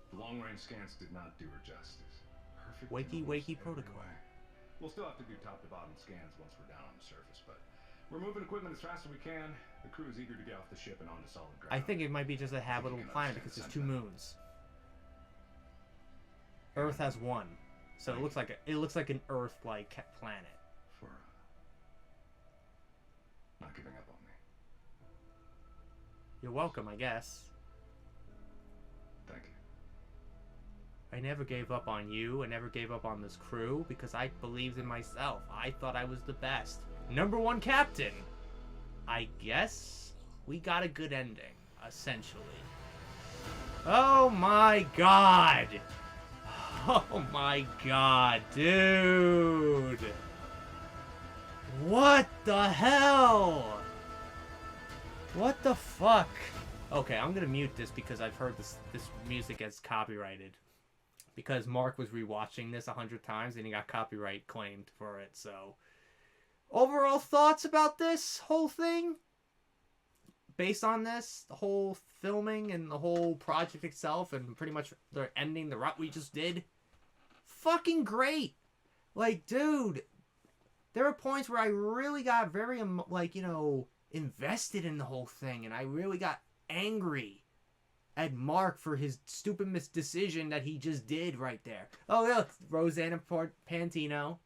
The long-range scans did not do her justice. Perfect. Wakey, in wakey almost protocol. every way. We'll still have to do top-to-bottom scans once we're down on the surface, but we're moving equipment as fast as we can. The crew is eager to get off the ship and onto solid ground. I think it might be just a habitable planet because there's two moons. Earth has one, so it looks like an Earth-like planet. For not giving up on me. You're welcome, I guess. Thank you. I never gave up on you. I never gave up on this crew because I believed in myself. I thought I was the best. Number one captain. I guess we got a good ending, essentially. Oh my god. Oh my god, dude. What the hell? What the fuck? Okay, I'm gonna mute this because I've heard this music gets copyrighted. Because Mark was rewatching this 100 times and he got copyright claimed for it, so... Overall thoughts about this whole thing? Based on this, the whole filming and the whole project itself and pretty much the ending, the route we just did? Fucking great! Like, dude, there are points where I really got very, invested in the whole thing and I really got angry at Mark for his stupid misdecision that he just did right there. Oh, look, Rosanna Pantino.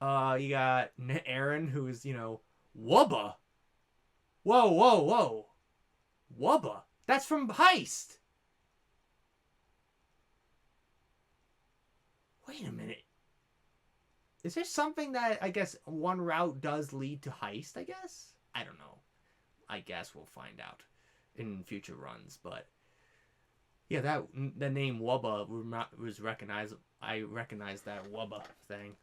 You got Aaron, who's, Wubba. Whoa. Wubba? That's from Heist. Wait a minute. Is there something that, I guess, one route does lead to Heist, I guess? I don't know. I guess we'll find out in future runs, but... Yeah, the name Wubba was recognized. I recognized that Wubba thing.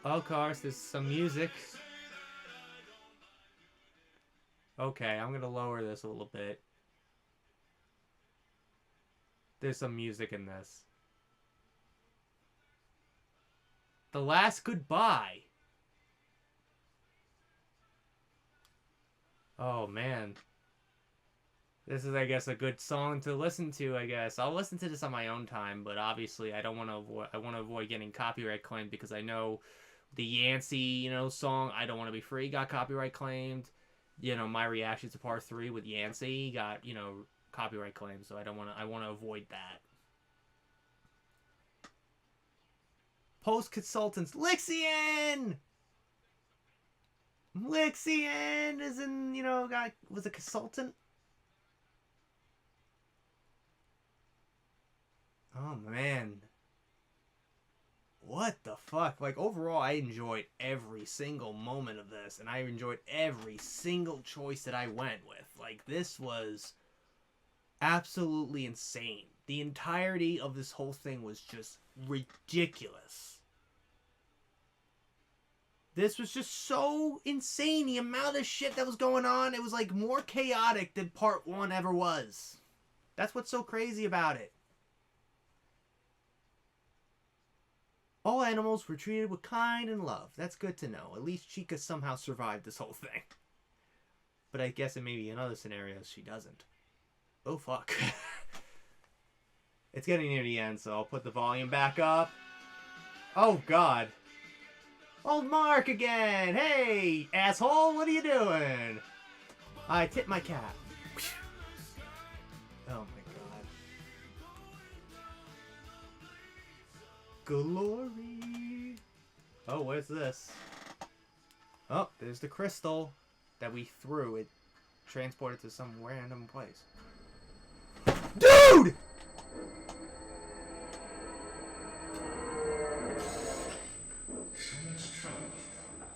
Of course, there's some music. Okay, I'm gonna lower this a little bit. There's some music in this. The Last Goodbye. Oh, man. This is, I guess, a good song to listen to, I guess. I'll listen to this on my own time, but obviously I don't want to avoid... I want to avoid getting copyright claimed because I know the Yancey, song, I Don't Want to Be Free got copyright claimed. My reaction to part 3 with Yancey got, copyright claimed, so I want to avoid that. Post consultants, Lixian! Lixian is was a consultant. Oh man. What the fuck? Like, overall, I enjoyed every single moment of this, and I enjoyed every single choice that I went with. Like, this was absolutely insane. The entirety of this whole thing was just ridiculous. This was just so insane. The amount of shit that was going on, it was like more chaotic than part 1 ever was. That's what's so crazy about it. All animals were treated with kind and love. That's good to know. At least Chica somehow survived this whole thing. But I guess in maybe in other scenarios she doesn't. Oh fuck. It's getting near the end, so I'll put the volume back up. Oh god. Old Mark again! Hey, asshole, what are you doing? I tip my cap. Oh my god. Glory. Oh, where's this? Oh, there's the crystal that we threw. It transported to some random place. Dude!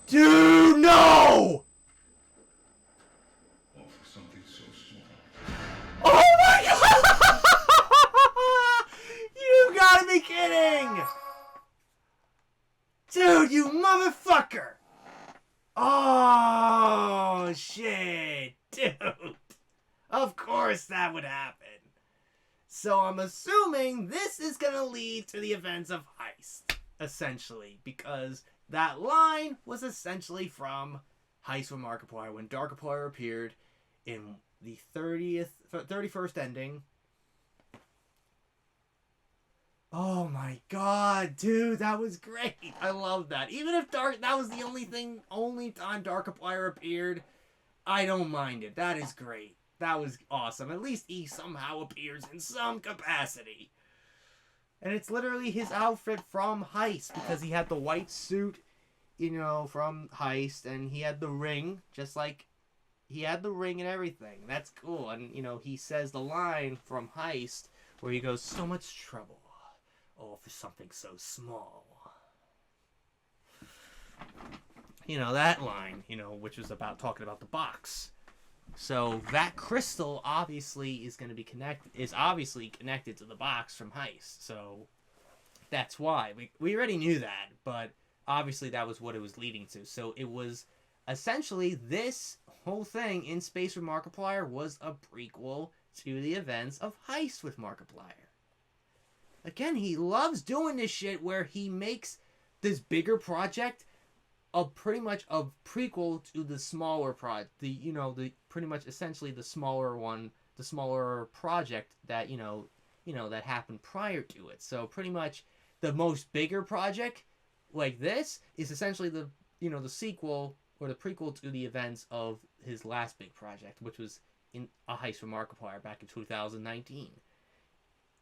Dude, no! All for something so small. Oh my god! You gotta be kidding! Dude, you motherfucker! Oh, shit. Dude. Of course that would happen. So I'm assuming this is gonna lead to the events of Heist, essentially, because that line was essentially from Heist with Markiplier when Darkiplier appeared in the 31st ending. Oh my god, dude, that was great. I love that. Even if that was the only time Darkiplier appeared, I don't mind it. That is great. That was awesome. At least he somehow appears in some capacity. And it's literally his outfit from Heist, because he had the white suit, you know, from Heist, and he had the ring, just like he had the ring and everything. That's cool. And, you know, he says the line from Heist where he goes, so much trouble, all for something so small. You know, that line, you know, which was about talking about the box. So that crystal obviously is going to be connected to the box from Heist. So that's why we already knew that, but obviously that was what it was leading to. So it was essentially this whole thing in Space with Markiplier was a prequel to the events of Heist with Markiplier. Again, he loves doing this shit where he makes this bigger project pretty much a prequel to the smaller project. The pretty much essentially the smaller one, the smaller project that that happened prior to it. So pretty much the most bigger project like this is essentially the sequel or the prequel to the events of his last big project, which was in A Heist for Markiplier back in 2019.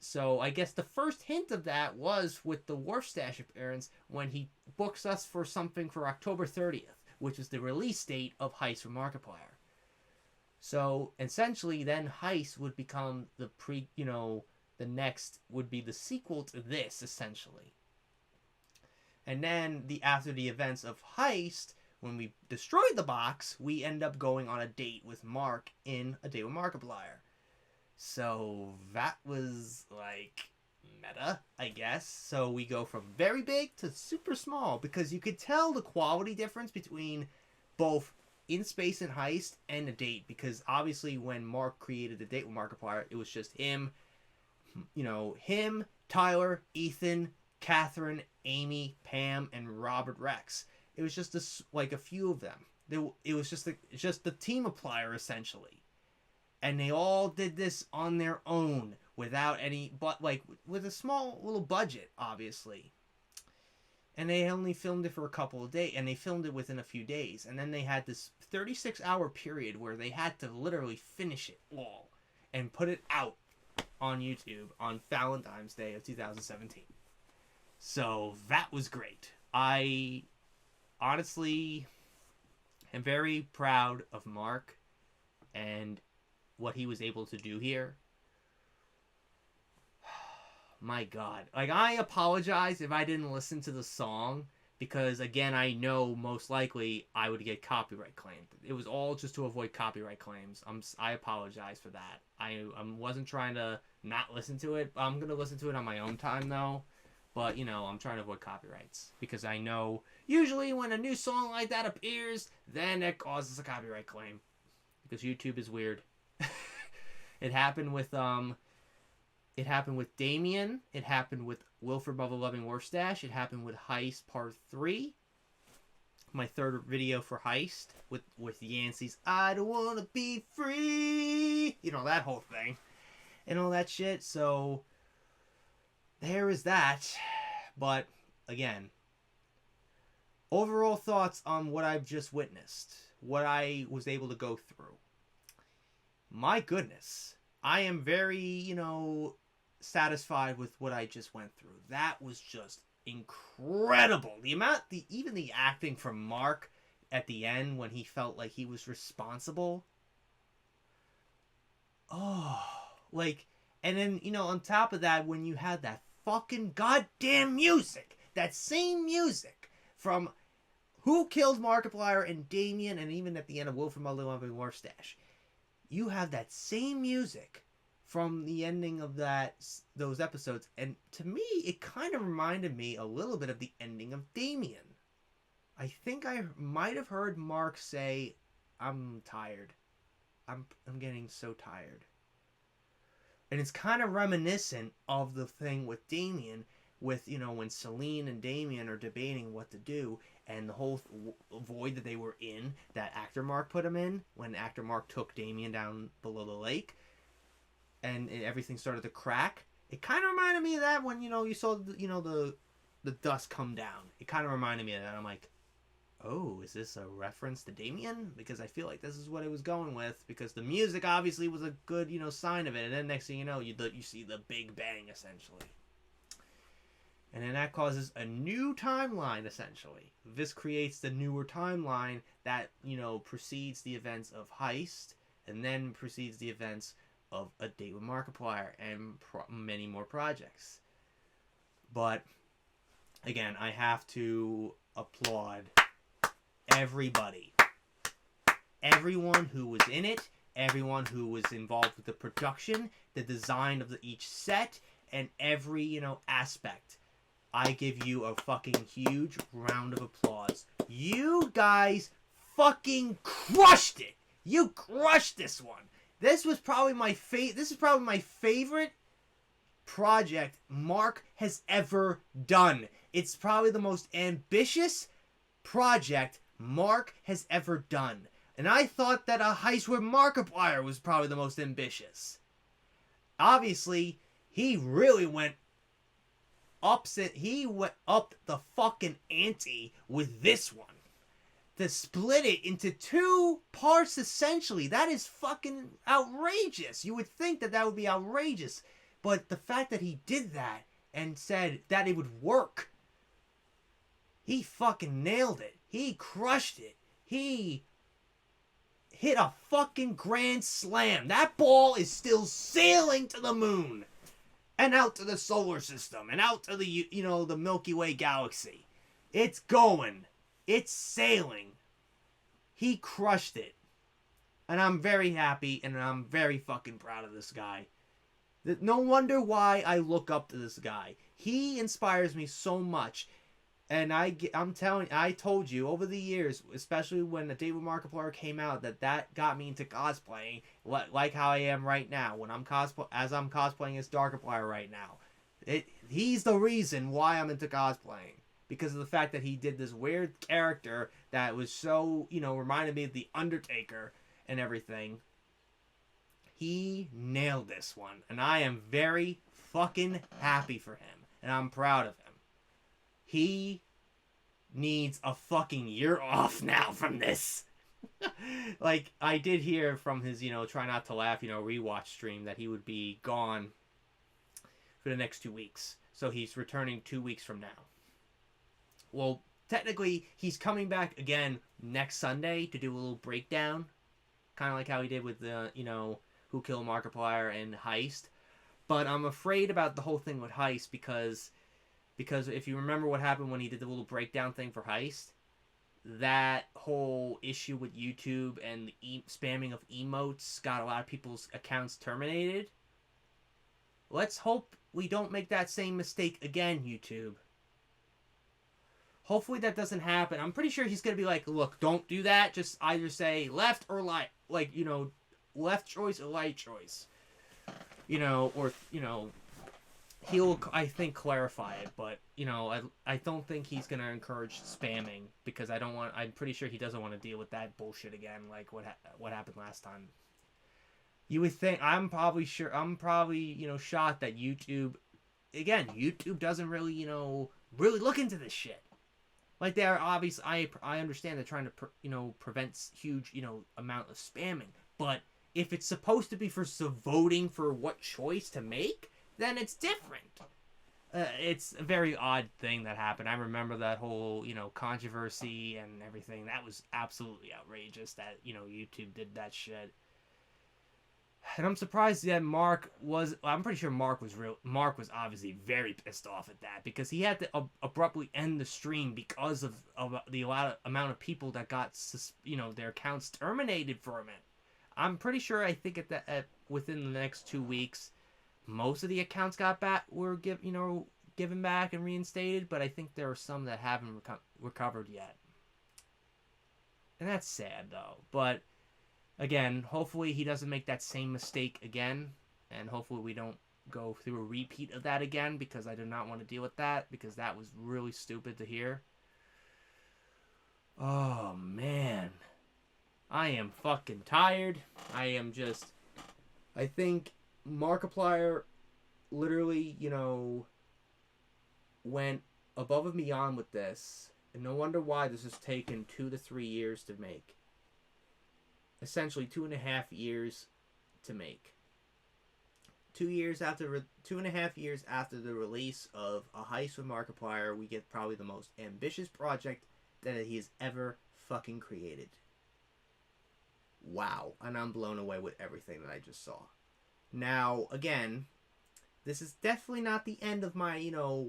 So I guess the first hint of that was with the Warfstache appearance when he books us for something for October 30th, which is the release date of Heist for Markiplier. So essentially then Heist would become the next would be the sequel to this, essentially. And then after the events of Heist, when we destroyed the box, we end up going on a date with Mark in A Date with Markiplier. So that was like meta, I guess. So we go from very big to super small because you could tell the quality difference between both In Space and Heist and A Date, because obviously when Mark created A Date with Markiplier, it was just him, Tyler, Ethan, Catherine, Amy, Pam, and Robert Rex. It was just a few of them. It was just the team applier essentially. And they all did this on their own without with a small little budget, obviously. And they only filmed it for a couple of days, and they filmed it within a few days. And then they had this 36-hour period where they had to literally finish it all and put it out on YouTube on Valentine's Day of 2017. So that was great. I honestly am very proud of Mark and what he was able to do here. My God. I apologize if I didn't listen to the song because again, I know most likely I would get copyright claimed. It was all just to avoid copyright claims. I apologize for that. I wasn't trying to not listen to it. I'm gonna listen to it on my own time though. But you know, I'm trying to avoid copyrights because I know usually when a new song like that appears, then it causes a copyright claim because YouTube is weird. It happened with Damien. It happened with Wilford Bubble Loving Warfstache. It happened with Heist Part 3. My third video for Heist with Yancey's I Don't Wanna Be Free. You know, that whole thing. And all that shit. So, there is that. But, again, overall thoughts on what I've just witnessed. What I was able to go through. My goodness. I am very, you know, satisfied with what I just went through. That was just incredible. Even the acting from Mark at the end when he felt like he was responsible. Oh, like, and then, you know, on top of that, when you had that fucking goddamn music, that same music from Who Killed Markiplier and Damien, and even at the end of Wilford Bubble Loving Warfstache, you have that same music from the ending of those episodes, and to me, it kind of reminded me a little bit of the ending of Damien. I think I might have heard Mark say, "I'm tired. I'm getting so tired." And it's kind of reminiscent of the thing with Damien, with, you know, when Celine and Damien are debating what to do, and the whole void that they were in, that actor Mark put him in, when actor Mark took Damien down below the lake, and everything started to crack. It kind of reminded me of that when, you know, you saw, you know, the dust come down. It kind of reminded me of that. I'm like, oh, is this a reference to Damien? Because I feel like this is what it was going with, because the music obviously was a good, you know, sign of it. And then next thing you know, you see the big bang, essentially. And then that causes a new timeline, essentially. This creates the newer timeline that, you know, precedes the events of Heist, and then precedes the events of A Date with Markiplier, and many more projects. But, again, I have to applaud everybody. Everyone who was in it, everyone who was involved with the production, the design of each set, and every, you know, aspect. I give you a fucking huge round of applause. You guys fucking crushed it. You crushed this one. This is probably my favorite project Mark has ever done. It's probably the most ambitious project Mark has ever done. And I thought that A Heist with Markiplier was probably the most ambitious. Obviously, he really went up the fucking ante with this one. To split it into two parts, essentially, that is fucking outrageous. You would think that would be outrageous. But the fact that he did that and said that it would work, he fucking nailed it. He crushed it. He hit a fucking grand slam. That ball is still sailing to the moon. And out to the solar system. And out to the, you know, the Milky Way galaxy. It's going. It's sailing. He crushed it. And I'm very happy, and I'm very fucking proud of this guy. No wonder why I look up to this guy. He inspires me so much. And I'm telling you, I told you over the years, especially when the Date with Markiplier came out, that got me into cosplaying, like how I am right now. When I'm cosplaying as Darkiplier right now, he's the reason why I'm into cosplaying, because of the fact that he did this weird character that was so, you know, reminded me of the Undertaker and everything. He nailed this one, and I am very fucking happy for him, and I'm proud of him. He needs a fucking year off now from this. Like, I did hear from his, you know, Try Not to Laugh, you know, rewatch stream that he would be gone for the next 2 weeks. So he's returning 2 weeks from now. Well, technically, he's coming back again next Sunday to do a little breakdown. Kind of like how he did with the, you know, Who Killed Markiplier and Heist. But I'm afraid about the whole thing with Heist because Because if you remember what happened when he did the little breakdown thing for Heist, that whole issue with YouTube and the spamming of emotes got a lot of people's accounts terminated. Let's hope we don't make that same mistake again, YouTube. Hopefully that doesn't happen. I'm pretty sure he's going to be like, look, don't do that. Just either say left or right. Like, you know, left choice or right choice. You know, or, you know, he'll, I think, clarify it. But, you know, I don't think he's going to encourage spamming. Because I'm pretty sure he doesn't want to deal with that bullshit again. Like what happened last time. You would think, I'm probably, you know, shocked that YouTube, again, YouTube doesn't really, you know, really look into this shit. Like, they're obvious, I understand they're trying to, you know, prevent huge, you know, amount of spamming. But if it's supposed to be for voting for what choice to make, then it's different. It's a very odd thing that happened. I remember that whole, you know, controversy and everything. That was absolutely outrageous that, you know, YouTube did that shit. And I'm surprised that I'm pretty sure Mark was obviously very pissed off at that, because he had to abruptly end the stream because of the amount of people that got, you know, their accounts terminated from it. I'm pretty sure, I think within the next 2 weeks, most of the accounts were given back and reinstated, but I think there are some that haven't recovered yet. And that's sad though, but again, hopefully he doesn't make that same mistake again, and hopefully we don't go through a repeat of that again, because I do not want to deal with that, because that was really stupid to hear. Oh, man. I am fucking tired. I think Markiplier literally, you know, went above and beyond with this, and no wonder why this has taken 2 to 3 years to make. Essentially 2.5 years to make. 2.5 years after the release of A Heist with Markiplier, we get probably the most ambitious project that he has ever fucking created. Wow. And I'm blown away with everything that I just saw. Now, again, this is definitely not the end of my, you know,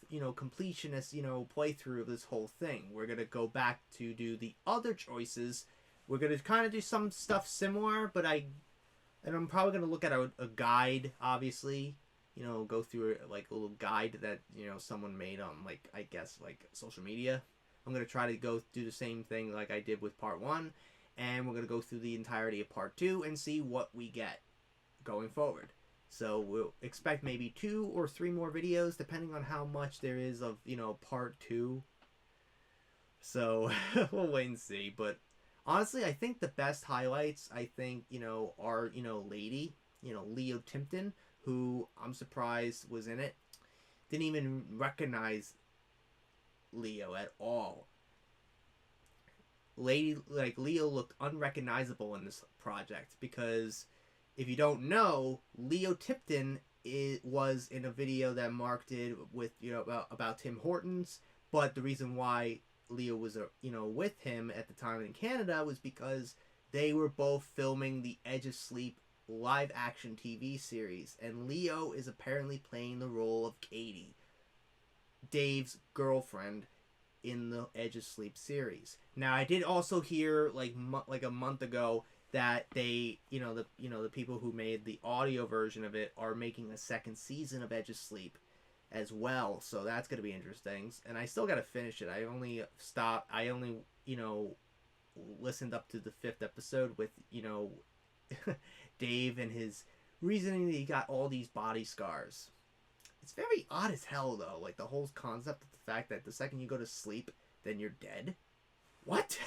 completionist, you know, playthrough of this whole thing. We're going to go back to do the other choices. We're going to kind of do some stuff similar, but I'm probably going to look at a guide, obviously. You know, go through like a little guide that, you know, someone made on, like, I guess, like, social media. I'm going to try to go do the same thing like I did with part 1. And we're going to go through the entirety of part 2 and see what we get going forward. So we'll expect maybe 2 or 3 more videos, depending on how much there is of, you know, part 2. So we'll wait and see, but honestly, I think the best highlights, you know, are, you know, Leo Timpton, who I'm surprised was in it. Didn't even recognize Leo at all. Leo looked unrecognizable in this project, because if you don't know, Leo Tipton was in a video that Mark did with, you know, about Tim Hortons, but the reason why Leo was, you know, with him at the time in Canada was because they were both filming the Edge of Sleep live action TV series, and Leo is apparently playing the role of Katie, Dave's girlfriend, in the Edge of Sleep series. Now, I did also hear like a month ago that they, the people who made the audio version of it are making a second season of Edge of Sleep as well. So that's going to be interesting. And I still got to finish it. I only listened up to the 5th episode with, Dave and his reasoning that he got all these body scars. It's very odd as hell, though. Like, the whole concept of the fact that the second you go to sleep, then you're dead. What?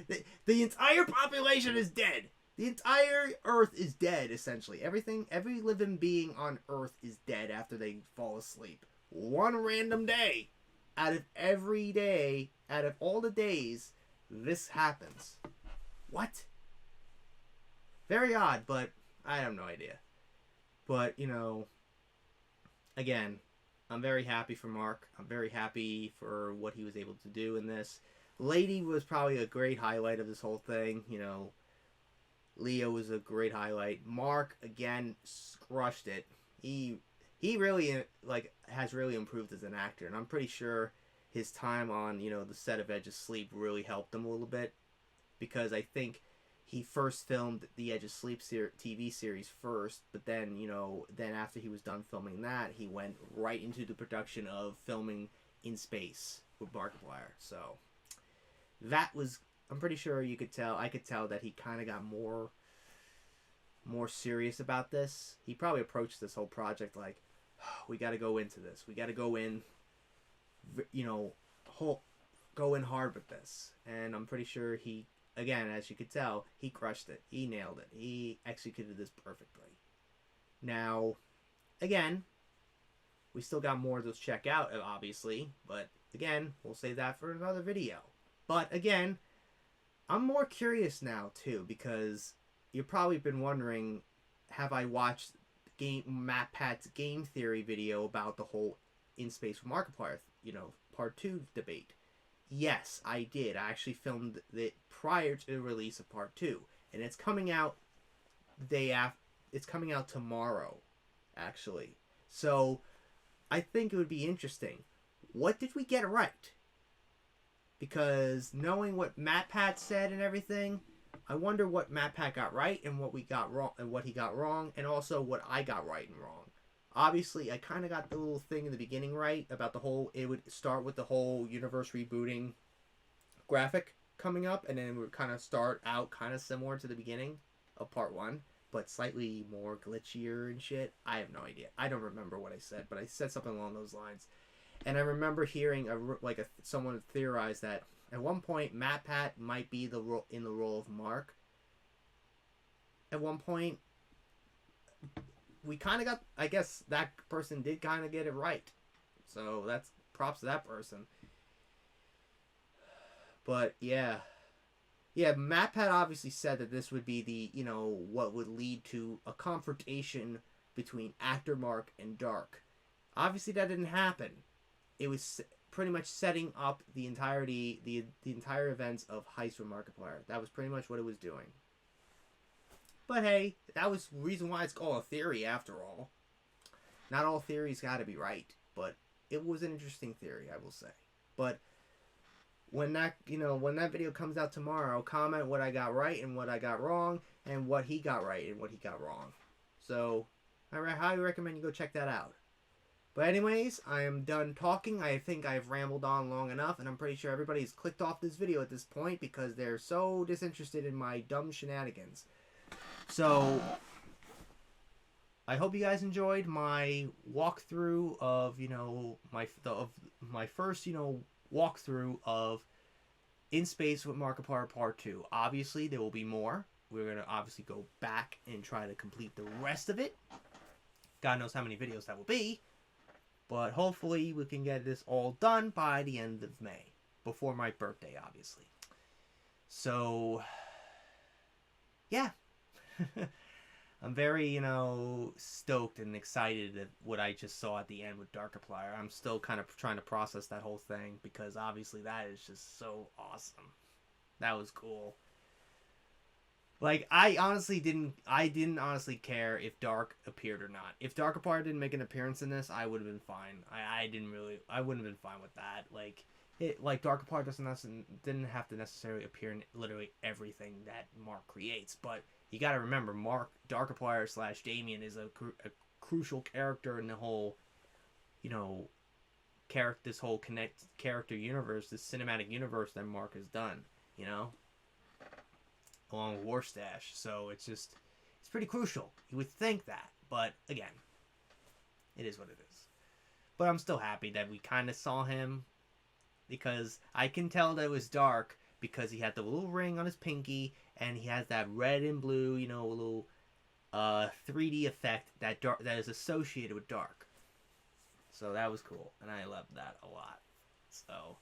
The entire population is dead. The entire Earth is dead, essentially. Every living being on Earth is dead after they fall asleep. One random day. Out of all the days, this happens. What? Very odd, but I have no idea. But, again, I'm very happy for Mark. I'm very happy for what he was able to do in this. Lady was probably a great highlight of this whole thing. Leo was a great highlight. Mark, again, crushed it. He he really like has really improved as an actor, and I'm pretty sure his time on the set of Edge of Sleep really helped him a little bit, because I think he first filmed the Edge of Sleep TV series first, but then then after he was done filming that, he went right into the production of filming In Space with Markiplier. So that was, I'm pretty sure I could tell that he kind of got more serious about this. He probably approached this whole project like, oh, we got to go into this. We got to go in, go in hard with this. And I'm pretty sure he, again, as you could tell, he crushed it. He nailed it. He executed this perfectly. Now, again, we still got more of those check out, obviously. But, again, we'll save that for another video. But, again, I'm more curious now, too, because you've probably been wondering, have I watched MatPat's game theory video about the whole In Space with Markiplier, part 2 debate? Yes, I did. I actually filmed it prior to the release of part 2, and it's coming out it's coming out tomorrow, actually. So I think it would be interesting. What did we get right? Because knowing what MatPat said and everything, I wonder what MatPat got right and what we got wrong, and what he got wrong, and also what I got right and wrong. Obviously, I kind of got the little thing in the beginning right about the whole, it would start with the whole universe rebooting graphic coming up, and then it would kind of start out kind of similar to the beginning of part 1, but slightly more glitchier and shit. I have no idea. I don't remember what I said, but I said something along those lines. And I remember hearing someone theorize that at one point MatPat might be in the role of Mark. At one point, we kind of got, I guess that person did kind of get it right. So that's props to that person. But yeah, MatPat obviously said that this would be the, what would lead to a confrontation between actor Mark and Dark. Obviously that didn't happen. It was pretty much setting up the entire events of Heist with Markiplier. That was pretty much what it was doing. But hey, that was the reason why it's called a theory after all. Not all theories gotta be right, but it was an interesting theory, I will say. But when that video comes out tomorrow, comment what I got right and what I got wrong, and what he got right and what he got wrong. So I highly recommend you go check that out. But anyways, I am done talking. I think I've rambled on long enough, and I'm pretty sure everybody's clicked off this video at this point because they're so disinterested in my dumb shenanigans. So I hope you guys enjoyed my walkthrough of my first walkthrough of In Space with Markiplier Part 2. Obviously, there will be more. We're gonna obviously go back and try to complete the rest of it. God knows how many videos that will be. But hopefully we can get this all done by the end of May. Before my birthday, obviously. So, yeah. I'm very, stoked and excited at what I just saw at the end with Darkiplier. I'm still kind of trying to process that whole thing because obviously that is just so awesome. That was cool. Like, I didn't honestly care if Dark appeared or not. If Darkiplier didn't make an appearance in this, I would have been fine. I wouldn't have been fine with that. Like Darkiplier didn't have to necessarily appear in literally everything that Mark creates, but you got to remember, Darkiplier / Damien is a crucial character in the whole, this whole character universe, this cinematic universe that Mark has done, along with Warfstache. So it's pretty crucial. You would think that, but again, it is what it is. But I'm still happy that we kind of saw him, because I can tell that it was Dark because he had the little ring on his pinky and he has that red and blue, little 3D effect that is associated with Dark. So that was cool, and I loved that a lot. So,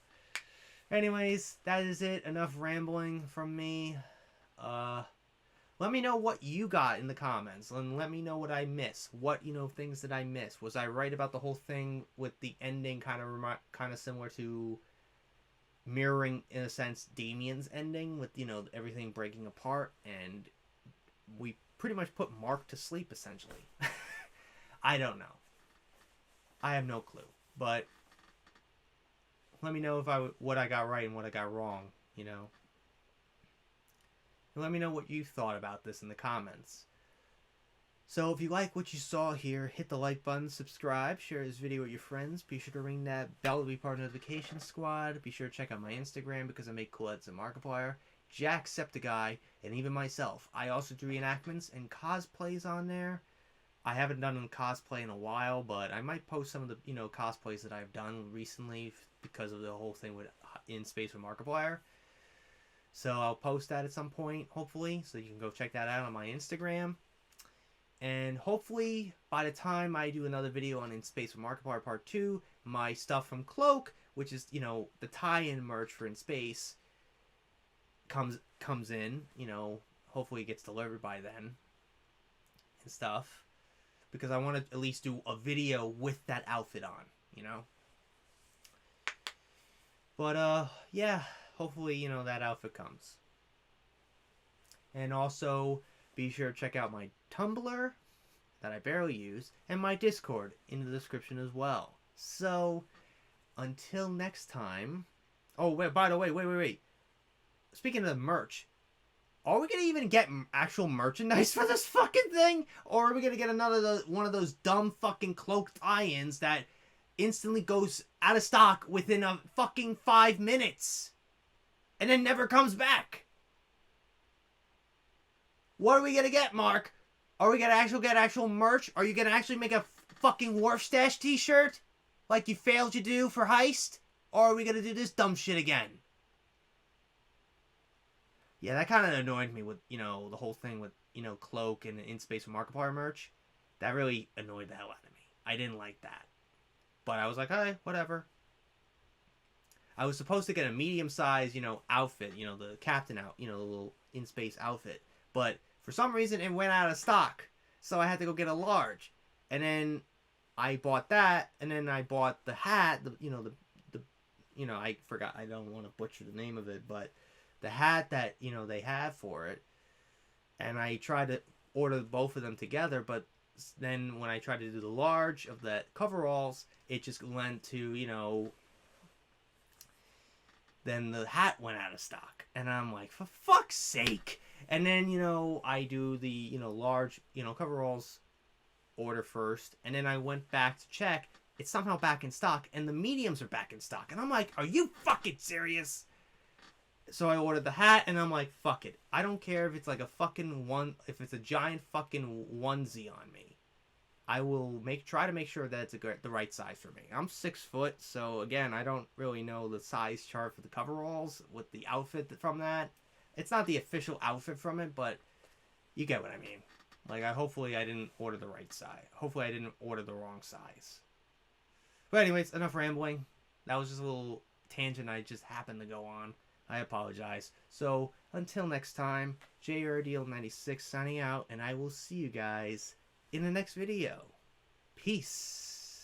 anyways, that is it. Enough rambling from me. Let me know what you got in the comments, and let me know what I missed. What, things that I missed. Was I right about the whole thing with the ending kind of similar to mirroring, in a sense, Damien's ending with, everything breaking apart, and we pretty much put Mark to sleep, essentially. I don't know. I have no clue. But let me know if what I got right and what I got wrong, you know. And let me know what you thought about this in the comments. So if you like what you saw here, hit the like button, subscribe, share this video with your friends. Be sure to ring that bell to be part of the notification squad. Be sure to check out my Instagram because I make cool edits and Markiplier, Jacksepticeye, and even myself. I also do reenactments and cosplays on there. I haven't done cosplay in a while, but I might post some of the cosplays that I've done recently because of the whole thing with In Space with Markiplier. So I'll post that at some point, hopefully, so you can go check that out on my Instagram. And hopefully, by the time I do another video on In Space with Markiplier Part 2, my stuff from Cloak, which is, the tie-in merch for In Space, comes in, hopefully it gets delivered by then and stuff. Because I want to at least do a video with that outfit on, But, yeah, hopefully, that outfit comes. And also, be sure to check out my Tumblr that I barely use, and my Discord in the description as well. So, until next time... Oh, wait, by the way, wait. Speaking of merch, are we going to even get actual merchandise for this fucking thing? Or are we going to get one of those dumb fucking Cloak tie-ins that instantly goes out of stock within a fucking 5 minutes and then never comes back? What are we going to get, Mark? Are we going to get actual merch? Are you going to actually make a fucking Warfstache t-shirt like you failed to do for Heist? Or are we going to do this dumb shit again? Yeah, that kind of annoyed me with, the whole thing with, Cloak and In Space with Markiplier merch. That really annoyed the hell out of me. I didn't like that. But I was like, hey, whatever. I was supposed to get a medium-sized, outfit, the captain the little In Space outfit. But for some reason, it went out of stock. So I had to go get a large. And then I bought that, and then I bought the hat, I forgot, I don't want to butcher the name of it, but the hat that, they have for it. And I tried to order both of them together, but then when I tried to do the large of the coveralls, it just went to, then the hat went out of stock. And I'm like, for fuck's sake. And then, I do the, large, coveralls order first. And then I went back to check. It's somehow back in stock. And the mediums are back in stock. And I'm like, are you fucking serious? So I ordered the hat. And I'm like, fuck it. I don't care if it's like a fucking if it's a giant fucking onesie on me. I will try to make sure that it's the right size for me. I'm 6 foot. So again, I don't really know the size chart for the coveralls with the outfit from that. It's not the official outfit from it, but you get what I mean. Like, hopefully I didn't order the right size. Hopefully I didn't order the wrong size. But anyways, enough rambling. That was just a little tangent I just happened to go on. I apologize. So, until next time, JRDL96 signing out, and I will see you guys in the next video. Peace.